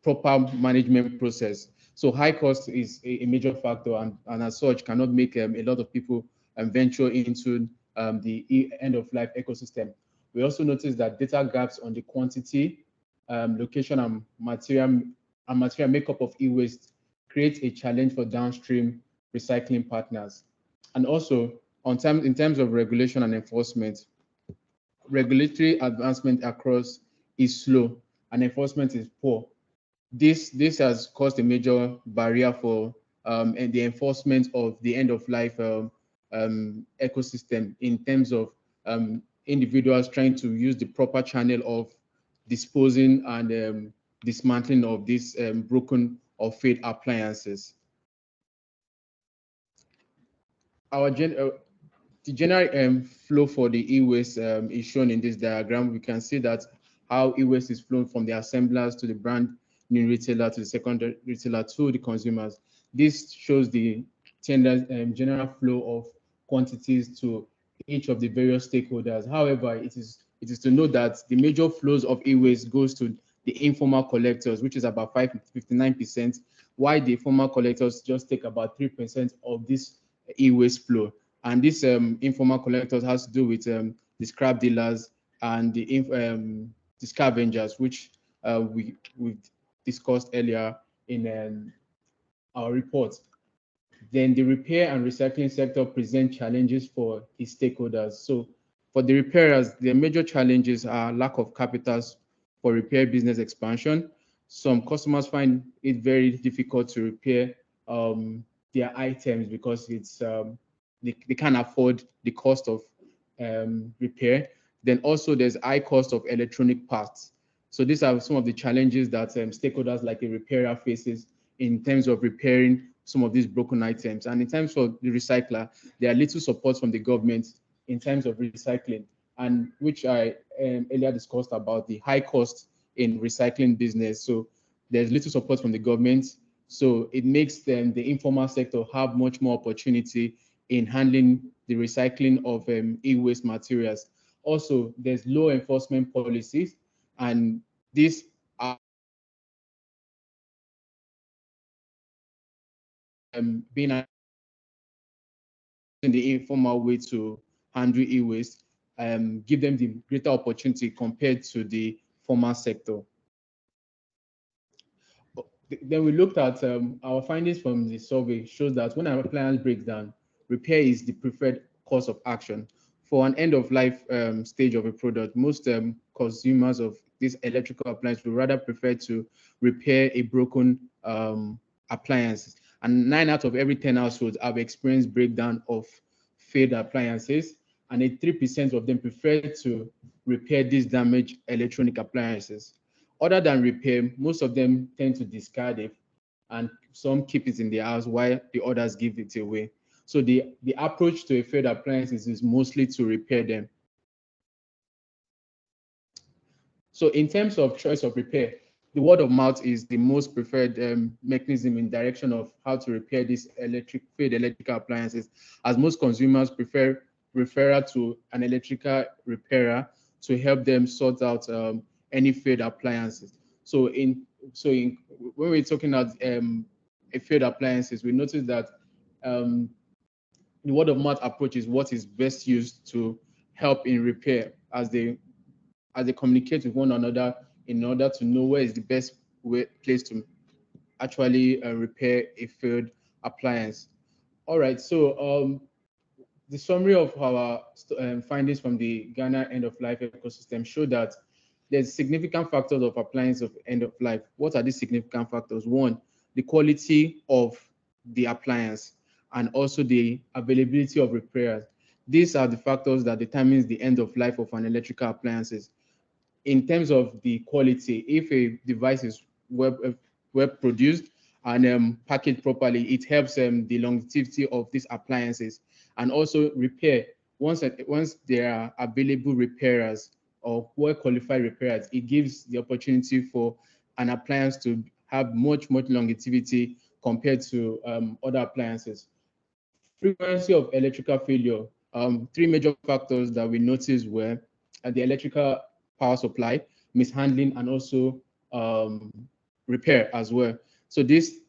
proper management process. So high cost is a major factor, and as such cannot make a lot of people venture into the end-of-life ecosystem. We also noticed that data gaps on the quantity, location, and material makeup of e-waste creates a challenge for downstream recycling partners. And also, in terms of regulation and enforcement, regulatory advancement across is slow and enforcement is poor. This has caused a major barrier for the enforcement of the end-of-life ecosystem in terms of individuals trying to use the proper channel of disposing and dismantling of these broken or failed appliances. The general flow for the e-waste is shown in this diagram. We can see that how e-waste is flown from the assemblers to the brand new retailer to the secondary retailer to the consumers. This shows the general flow of quantities to each of the various stakeholders. However, it is to note that the major flows of e-waste goes to the informal collectors, which is about 59%, while the formal collectors just take about 3% of this e-waste flow. And this informal collectors has to do with the scrap dealers and the scavengers, which we've discussed earlier in our report. Then the repair and recycling sector present challenges for its stakeholders. So for the repairers, the major challenges are lack of capitals for repair business expansion. Some customers find it very difficult to repair their items because it's they can't afford the cost of repair. Then also there's high cost of electronic parts. So these are some of the challenges that stakeholders like a repairer faces in terms of repairing some of these broken items. And in terms of the recycler, there are little support from the government in terms of recycling, and which I earlier discussed about the high cost in recycling business. So there's little support from the government. So it makes them, the informal sector, have much more opportunity in handling the recycling of e-waste materials. Also, there's low enforcement policies, and these are being in the informal way to handle e-waste, give them the greater opportunity compared to the formal sector. Then we looked at our findings from the survey shows that when an appliance breaks down, repair is the preferred course of action. For an end-of-life stage of a product, most consumers of this electrical appliance would rather prefer to repair a broken appliance. And 9 out of every 10 households have experienced breakdown of failed appliances, and 3% of them prefer to repair these damaged electronic appliances. Other than repair, most of them tend to discard it, and some keep it in their house while the others give it away. So the approach to a failed appliances is mostly to repair them. So in terms of choice of repair, the word of mouth is the most preferred mechanism in direction of how to repair these failed electrical appliances, as most consumers prefer referral to an electrical repairer to help them sort out any failed appliances. So when we're talking about a failed appliances, we notice that the word of mouth approach is what is best used to help in repair as they communicate with one another in order to know where is the best place to actually repair a failed appliance. All right, so the summary of our findings from the Ghana end-of-life ecosystem show that there's significant factors of appliance of end of life. What are these significant factors? One, the quality of the appliance and also the availability of repairs. These are the factors that determines the end of life of an electrical appliances. In terms of the quality, if a device is well produced and packaged properly, it helps the longevity of these appliances. And also repair, once there are available repairers or well-qualified repairers, it gives the opportunity for an appliance to have much longevity compared to other appliances. Frequency of electrical failure. 3 major factors that we noticed were the electrical power supply, mishandling, and also repair as well. So these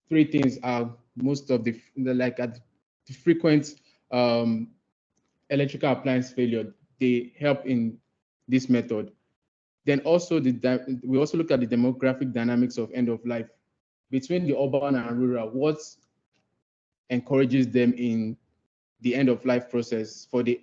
3 things are most of the frequent electrical appliance failure. They help in this method. Then also we also look at the demographic dynamics of end of life between the urban and rural. What encourages them in the end of life process? For the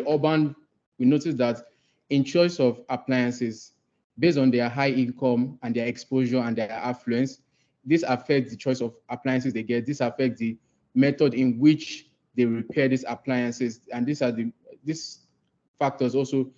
urban, we notice that in choice of appliances, based on their high income and their exposure and their affluence, this affects the choice of appliances they get. This affects the method in which they repair these appliances, and these factors also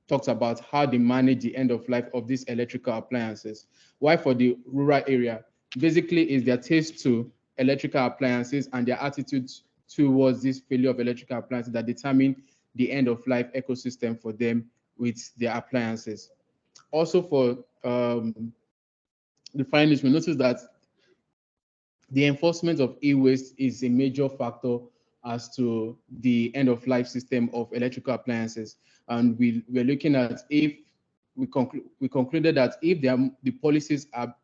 talks about how they manage the end of life of these electrical appliances. While for the rural area, basically is their taste to electrical appliances and their attitude towards this failure of electrical appliances that determine the end of life ecosystem for them with their appliances. Also for the findings, we notice that the enforcement of e-waste is a major factor as to the end of life system of electrical appliances. And we're looking at if we concluded that if the policies are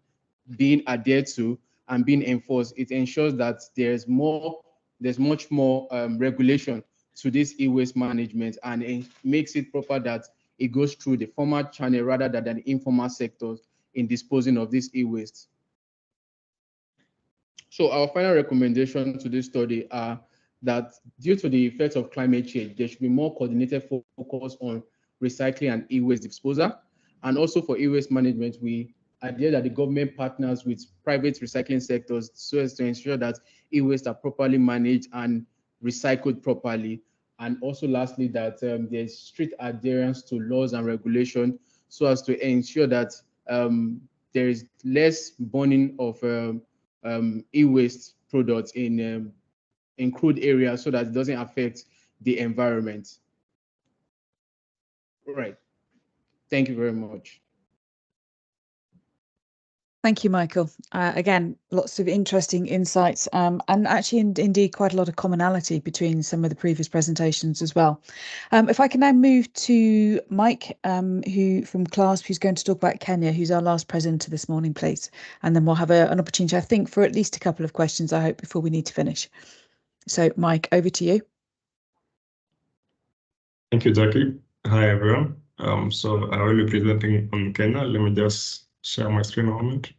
being adhered to and being enforced, it ensures that there's much more regulation to this e-waste management, and it makes it proper that it goes through the formal channel rather than the informal sectors in disposing of this e-waste. So our final recommendation to this study are that due to the effects of climate change, there should be more coordinated focus on recycling and e-waste disposal. And also for e-waste management, we idea that the government partners with private recycling sectors so as to ensure that e-waste are properly managed and recycled properly. And also lastly, that there's strict adherence to laws and regulation so as to ensure that there is less burning of e-waste products in crude areas so that it doesn't affect the environment. All right. Thank you very much. Thank you, Michael. Again, lots of interesting insights and actually indeed quite a lot of commonality between some of the previous presentations as well. If I can now move to Mike, who from CLASP, who's going to talk about Kenya, who's our last presenter this morning, please. And then we'll have an opportunity, I think, for at least a couple of questions, I hope, before we need to finish. So, Mike, over to you. Thank you, Jackie. Hi, everyone. So I will be presenting on Kenya. Let me just share my screen a moment.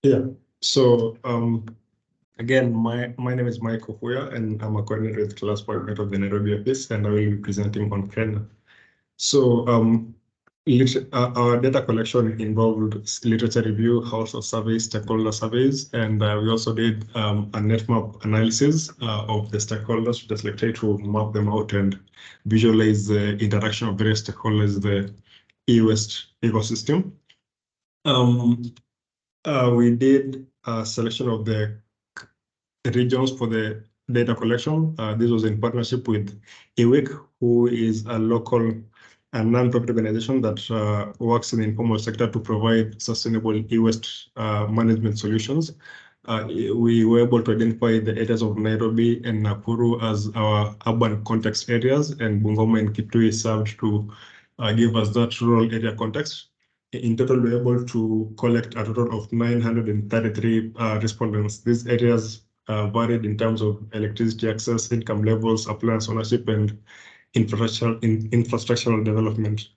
Yeah, so again, my name is Mike Ofuya, and I'm a coordinator with CLASP Qualiquant of the Nairobi office, and I will be presenting on Kenya. So our data collection involved literature review, household surveys, stakeholder surveys, and we also did a net map analysis of the stakeholders, just like try to map them out and visualize the interaction of various stakeholders, the eWaste ecosystem. We did a selection of the regions for the data collection. This was in partnership with EWIC, who is a local and non-profit organization that works in the informal sector to provide sustainable e-waste management solutions. We were able to identify the areas of Nairobi and Nakuru as our urban context areas, and Bungoma and Kitui served to give us that rural area context. In total, we were able to collect a total of 933 respondents. These areas varied in terms of electricity access, income levels, appliance ownership, and infrastructural development.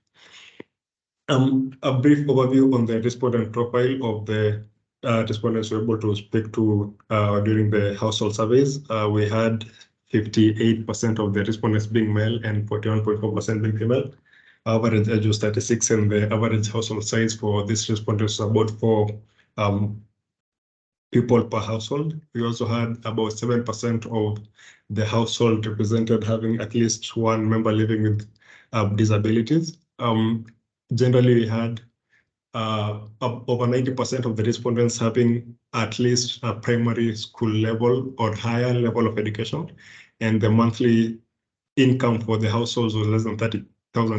A brief overview on the respondent profile of the respondents we were able to speak to during the household surveys. We had 58% of the respondents being male and 41.4% being female. Average age was 36, and the average household size for this respondents was about 4 people per household. We also had about 7% of the household represented having at least one member living with disabilities. Generally, we had over 90% of the respondents having at least a primary school level or higher level of education, and the monthly income for the households was less than 30,000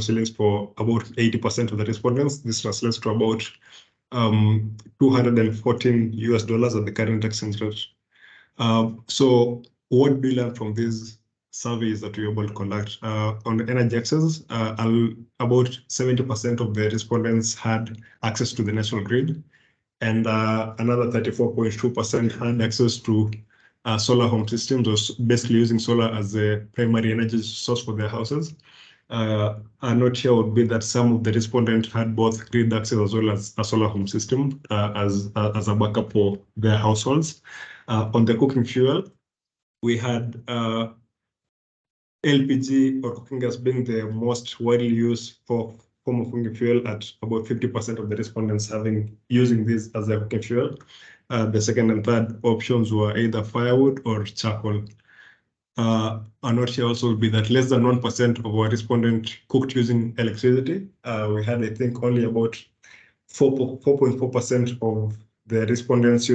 shillings for about 80% of the respondents. This translates to about $214 at the current exchange rate. So what we learned from these surveys that we were able to conduct on the energy access, about 70% of the respondents had access to the national grid, and another 34.2% had access to solar home systems, or basically using solar as the primary energy source for their houses. A note here would be that some of the respondents had both grid access as well as a solar home system as a backup for their households. On the cooking fuel, we had LPG or cooking gas being the most widely used form of cooking fuel, at about 50% of the respondents using this as their cooking fuel. The second and third options were either firewood or charcoal. A note here also would be that less than 1% of our respondents cooked using electricity. We had, I think, only about 4.4% of the respondents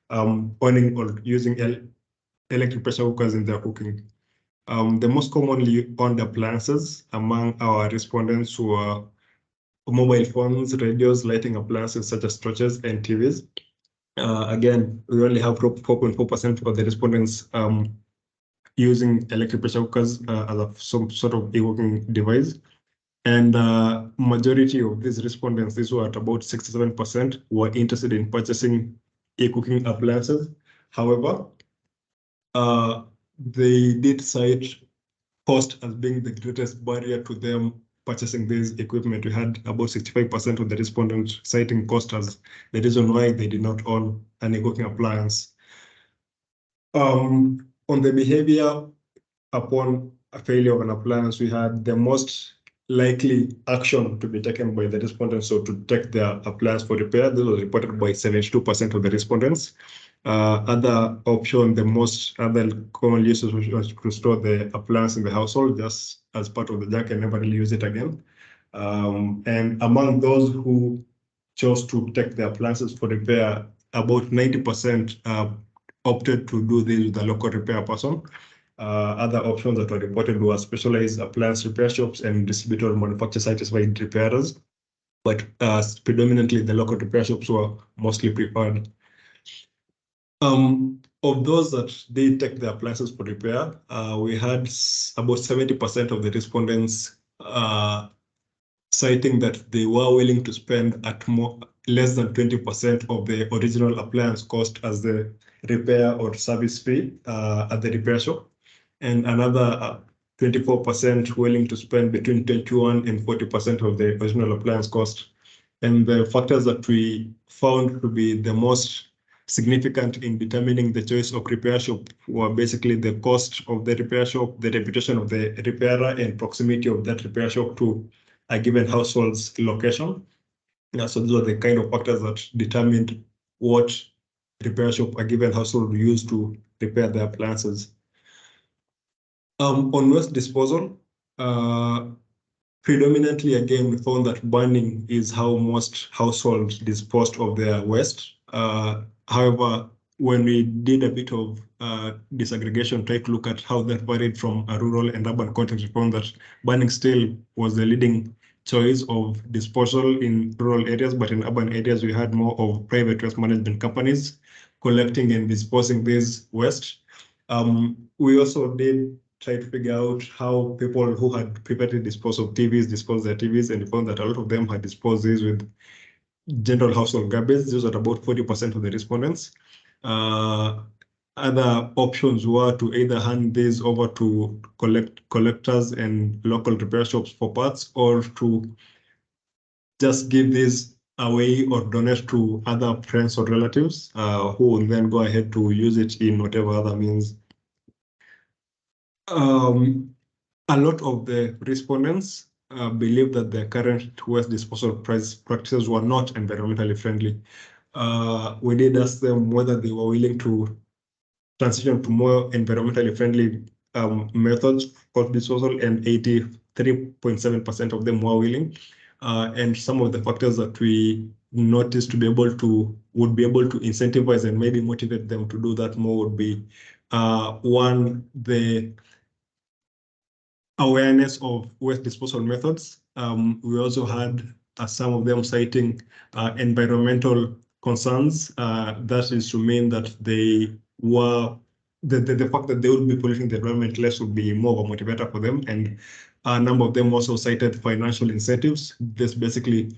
owning or using electric pressure cookers in their cooking. The most commonly owned appliances among our respondents were mobile phones, radios, lighting appliances such as torches and TVs. Again, we only have 4.4% of the respondents using electric pressure cookers as some sort of eCooking device. And majority of these respondents, these were at about 67%, were interested in purchasing eCooking appliances. However, they did cite cost as being the greatest barrier to them purchasing this equipment. We had about 65% of the respondents citing cost as the reason why they did not own an eCooking appliance. On the behavior upon a failure of an appliance, we had the most likely action to be taken by the respondents, so to take their appliance for repair. This was reported by 72% of the respondents. Other option, the most other common uses was to store the appliance in the household just as part of the junk and never really use it again. And among those who chose to take the appliances for repair, about 90% opted to do this with a local repair person. Other options that were reported were specialized appliance repair shops and distributor manufacturer satisfied repairers, but predominantly the local repair shops were mostly preferred. Of those that did take the appliances for repair, we had about 70% of the respondents citing that they were willing to spend at less than 20% of the original appliance cost as the repair or service fee at the repair shop, and another 24% willing to spend between 21 and 40% of the original appliance cost. And the factors that we found to be the most significant in determining the choice of repair shop were basically the cost of the repair shop, the reputation of the repairer, and proximity of that repair shop to a given household's location. So those are the kind of factors that determined what repair shop a given household would use to repair their appliances. On waste disposal, predominantly, again, we found that burning is how most households disposed of their waste. However, when we did a bit of disaggregation, try to look at how that varied from a rural and urban context, we found that burning still was the leading choice of disposal in rural areas, but in urban areas, we had more of private waste management companies collecting and disposing this waste. We also did try to figure out how people who had previously disposed of TVs disposed their TVs, and we found that a lot of them had disposed these with general household garbage. These are about 40% of the respondents. Other options were to either hand these over to collectors and local repair shops for parts, or to just give these away or donate to other friends or relatives who will then go ahead to use it in whatever other means. A lot of the respondents believe that the current waste disposal practices were not environmentally friendly. We did ask them whether they were willing to transition to more environmentally friendly methods for disposal, and 83.7% of them were willing. And some of the factors that we noticed would be able to incentivize and maybe motivate them to do that more would be one, the awareness of waste disposal methods. We also had some of them citing environmental concerns. That is to mean that they were, the fact that they would be polluting the environment less would be more of a motivator for them. And a number of them also cited financial incentives. This basically,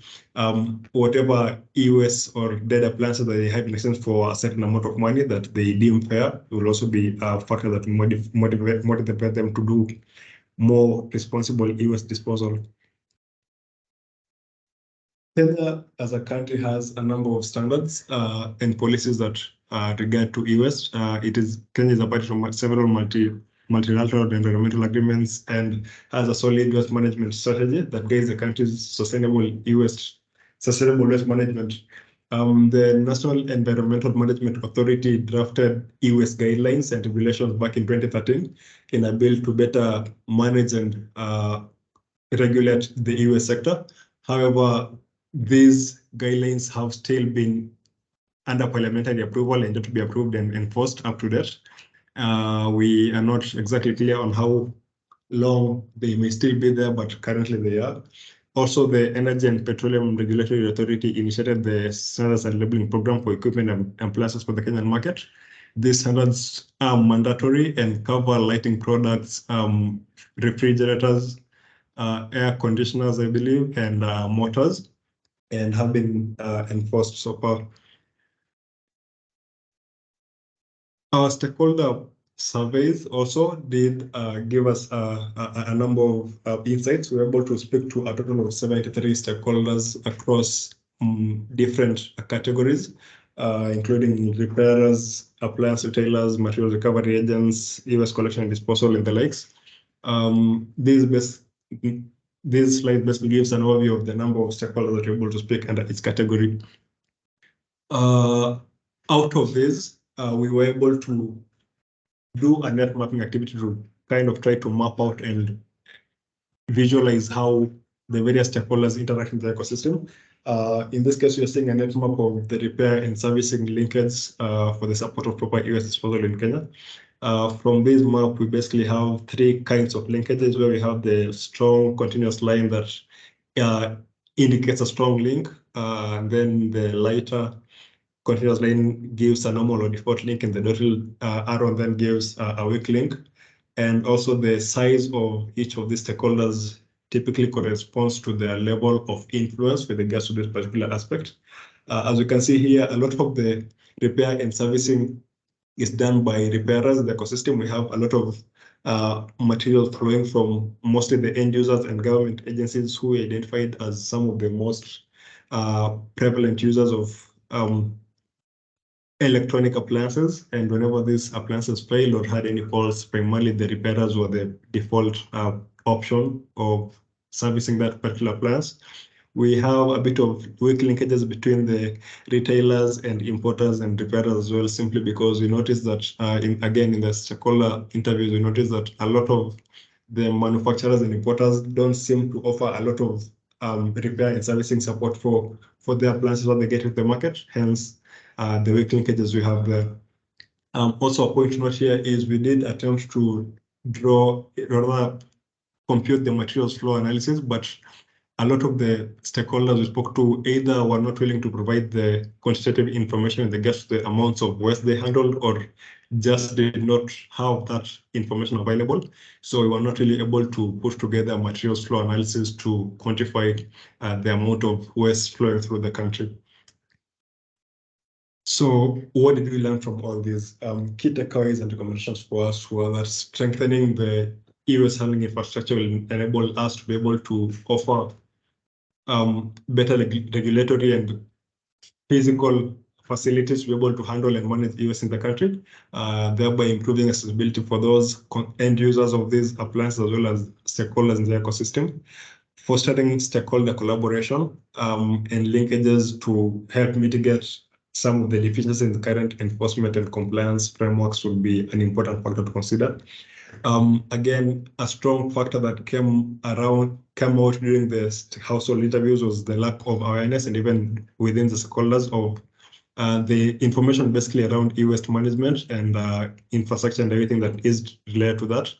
whatever eWaste or dead appliances that they have in exchange for a certain amount of money that they deem fair will also be a factor that motivate them to do more responsible eWaste disposal. Kenya as a country has a number of standards and policies that regard to eWaste. Kenya is a party to several multilateral environmental agreements and has a solid waste management strategy that guides the country's sustainable waste management. The National Environmental Management Authority drafted eWaste guidelines and regulations back in 2013 in a bill to better manage and regulate the eWaste sector. However, these guidelines have still been under parliamentary approval and yet to be approved and enforced up to date. We are not exactly clear on how long they may still be there, but currently they are. Also, the Energy and Petroleum Regulatory Authority initiated the Standards and Labeling Program for equipment and appliances for the Kenyan market. These standards are mandatory and cover lighting products, refrigerators, air conditioners, I believe, and motors, and have been enforced so far. Our stakeholder surveys also did give us a number of insights. We were able to speak to a total of 73 stakeholders across different categories, including repairers, appliance retailers, material recovery agents, e-waste collection and disposal, and the likes. This slide basically gives an overview of the number of stakeholders that are able to speak under each category. Out of this, we were able to do a net mapping activity to kind of try to map out and visualize how the various stakeholders interact with the ecosystem. In this case, we are seeing a net map of the repair and servicing linkage for the support of proper e-waste disposal in Kenya. From this map, we basically have three kinds of linkages, where we have the strong continuous line that indicates a strong link, and then the lighter continuous line gives a normal or default link, and the dotted arrow then gives a weak link. And also the size of each of these stakeholders typically corresponds to their level of influence with regards to this particular aspect. As you can see here, a lot of the repair and servicing is done by repairers in the ecosystem. We have a lot of material flowing from mostly the end users and government agencies, who we identified as some of the most prevalent users of electronic appliances. And whenever these appliances failed or had any faults, primarily the repairers were the default option of servicing that particular appliance. We have a bit of weak linkages between the retailers and importers and repairers as well, simply because we noticed that, again, in the stakeholder interviews, we noticed that a lot of the manufacturers and importers don't seem to offer a lot of repair and servicing support for the appliances that they get with the market, hence the weak linkages we have there. Also, a point to note here is we did attempt to compute the materials flow analysis, but a lot of the stakeholders we spoke to either were not willing to provide the quantitative information in regards to the amounts of waste they handled, or just did not have that information available. So we were not really able to put together materials flow analysis to quantify the amount of waste flowing through the country. So what did we learn from all these? Key takeaways and recommendations for us were that strengthening the e-waste handling infrastructure will enable us to be able to offer better regulatory and physical facilities to be able to handle and manage e-waste in the country, thereby improving accessibility for those end users of these appliances as well as stakeholders in the ecosystem. Fostering stakeholder collaboration and linkages to help mitigate some of the deficiencies in the current enforcement and compliance frameworks will be an important factor to consider. Again, a strong factor that came out during the household interviews was the lack of awareness, and even within the stakeholders, of the information basically around e-waste management and infrastructure and everything that is related to that.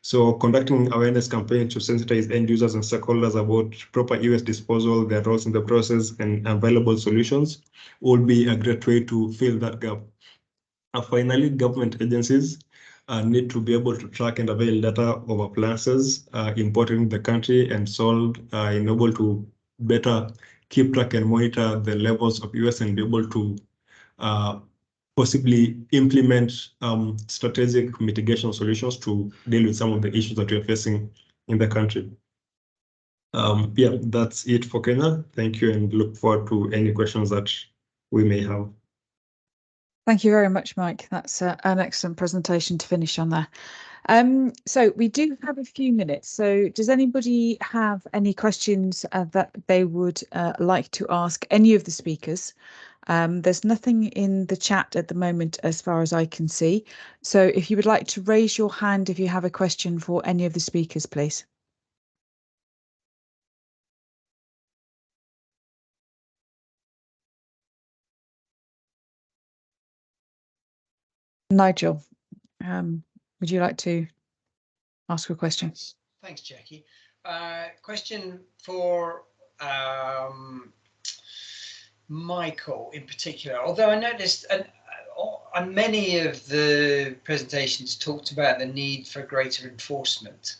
So conducting awareness campaigns to sensitize end users and stakeholders about proper e-waste disposal, their roles in the process, and available solutions would be a great way to fill that gap. Finally, government agencies need to be able to track and avail data of appliances imported in the country and sold, in able to better keep track and monitor the levels of e-waste and be able to possibly implement strategic mitigation solutions to deal with some of the issues that we are facing in the country. Yeah, that's it for Kenya. Thank you, and look forward to any questions that we may have. Thank you very much, Mike. That's an excellent presentation to finish on there. So we do have a few minutes. So does anybody have any questions that they would like to ask any of the speakers? There's nothing in the chat at the moment as far as I can see. So if you would like to raise your hand if you have a question for any of the speakers, please. Nigel, would you like to ask a question? Thanks, Jackie. Question for Michael in particular, although I noticed on many of the presentations talked about the need for greater enforcement.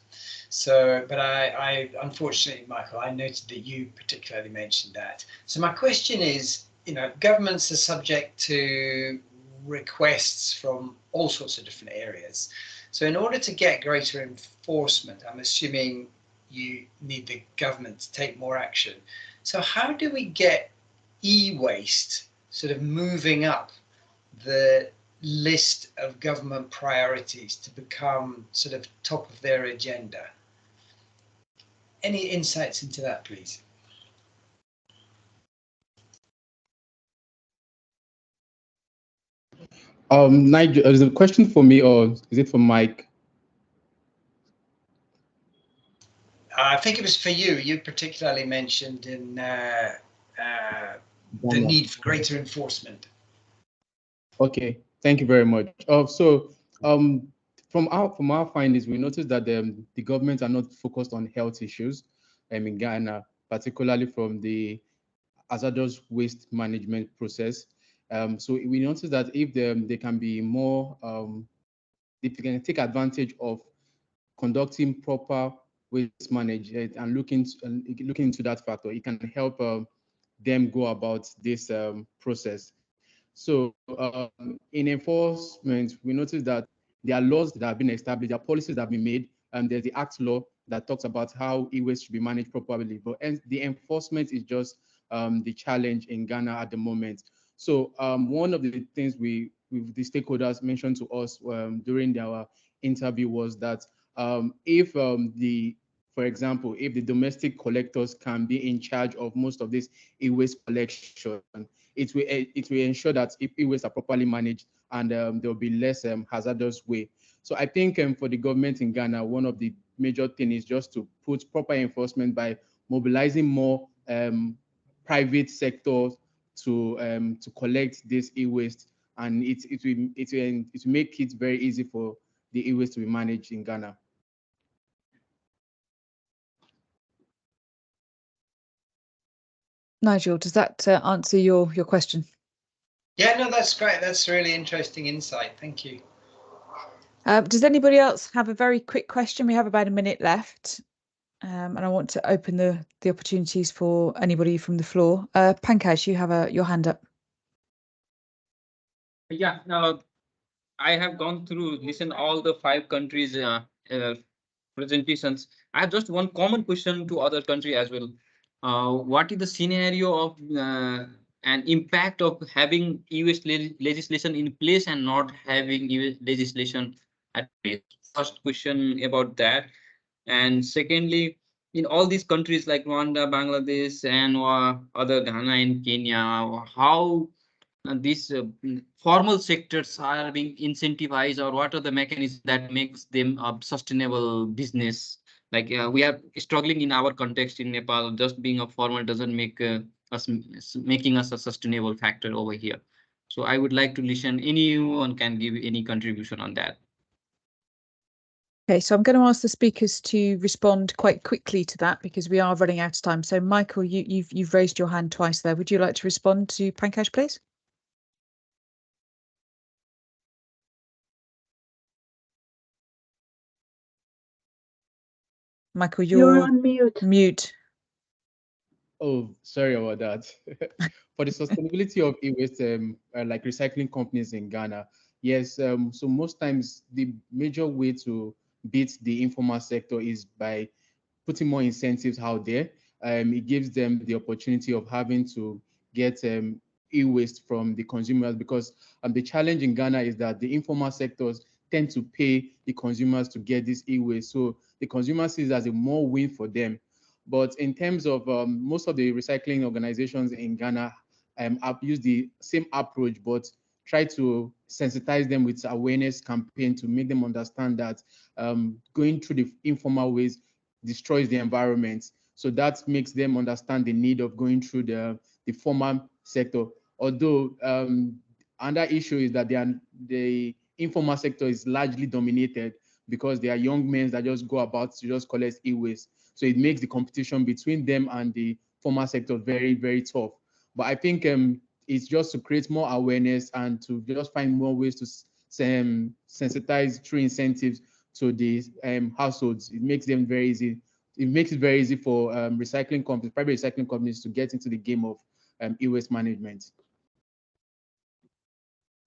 So, but I unfortunately, Michael, I noted that you particularly mentioned that. So my question is, you know, governments are subject to requests from all sorts of different areas. So in order to get greater enforcement, I'm assuming you need the government to take more action. So how do we get e-waste sort of moving up the list of government priorities to become sort of top of their agenda? Any insights into that, please? Nigel, is it a question for me or is it for Mike? I think it was for you. You particularly mentioned in the need for greater enforcement. Okay, thank you very much. From our findings, we noticed that the government are not focused on health issues in Ghana, particularly from the hazardous waste management process. So we noticed that if they can be more, if they can take advantage of conducting proper waste management and looking into that factor, it can help them go about this process. So in enforcement, we noticed that there are laws that have been established, there are policies that have been made, and there's the Act law that talks about how e-waste should be managed properly. But the enforcement is just the challenge in Ghana at the moment. So one of the things the stakeholders mentioned to us during our interview was that for example, if the domestic collectors can be in charge of most of this e-waste collection, it will ensure that if e-waste are properly managed and there will be less hazardous waste. So I think for the government in Ghana, one of the major things is just to put proper enforcement by mobilizing more private sectors to collect this e-waste, and it will make it very easy for the e-waste to be managed in Ghana. Nigel, does that answer your question? Yeah, no, that's great. That's really interesting insight. Thank you. Does anybody else have a very quick question? We have about a minute left, and I want to open the opportunities for anybody from the floor. Pankaj, you have your hand up. Yeah, I have gone through, listen all the 5 countries presentations. I have just one common question to other country as well. What is the scenario of an impact of having e-waste legislation in place and not having e-waste legislation at place? First question about that. And secondly, in all these countries like Rwanda, Bangladesh, and other Ghana and Kenya, how these formal sectors are being incentivized, or what are the mechanisms that makes them a sustainable business? Like we are struggling in our context in Nepal. Just being a formal doesn't make making us a sustainable factor over here. So I would like to listen. Anyone can give any contribution on that. Okay, so I'm going to ask the speakers to respond quite quickly to that because we are running out of time. So Michael, you've raised your hand twice there. Would you like to respond to Pankaj, please? Michael, you're on mute. Oh, sorry about that. For the sustainability of e-waste, like recycling companies in Ghana, yes. So most times the major way to beat the informal sector is by putting more incentives out there. It gives them the opportunity of having to get e-waste from the consumers, because the challenge in Ghana is that the informal sectors tend to pay the consumers to get this e-waste. So the consumer sees it as a more win for them. But in terms of most of the recycling organizations in Ghana have used the same approach, but try to sensitize them with awareness campaign to make them understand that going through the informal ways destroys the environment. So that makes them understand the need of going through the formal sector. Although another issue is that the informal sector is largely dominated because they are young men that just go about to just collect e-waste. So it makes the competition between them and the formal sector very, very tough. But I think it's just to create more awareness and to just find more ways to sensitize through incentives to the households. It makes them very easy. It makes it very easy for recycling companies, private recycling companies, to get into the game of e-waste management.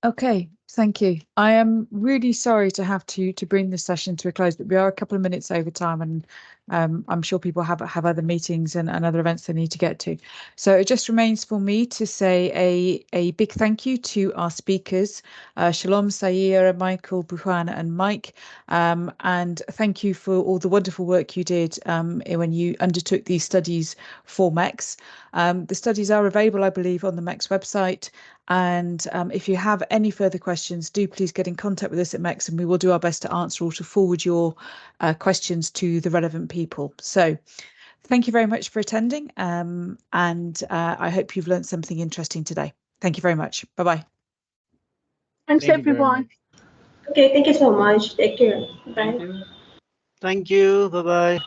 Okay, thank you. I am really sorry to have to bring this session to a close, but we are a couple of minutes over time, and I'm sure people have other meetings and other events they need to get to. So it just remains for me to say a big thank you to our speakers, Shalom, Sayira, Michael, Buhana, and Mike, and thank you for all the wonderful work you did when you undertook these studies for MECS. The studies are available, I believe, on the MECS website. And if you have any further questions, do please get in contact with us at MECS, and we will do our best to answer or to forward your questions to the relevant people. So thank you very much for attending, and I hope you've learned something interesting today. Thank you very much. Bye-bye. Thanks, everyone. Okay, thank you so much. Take care. Bye. Thank you. Bye-bye.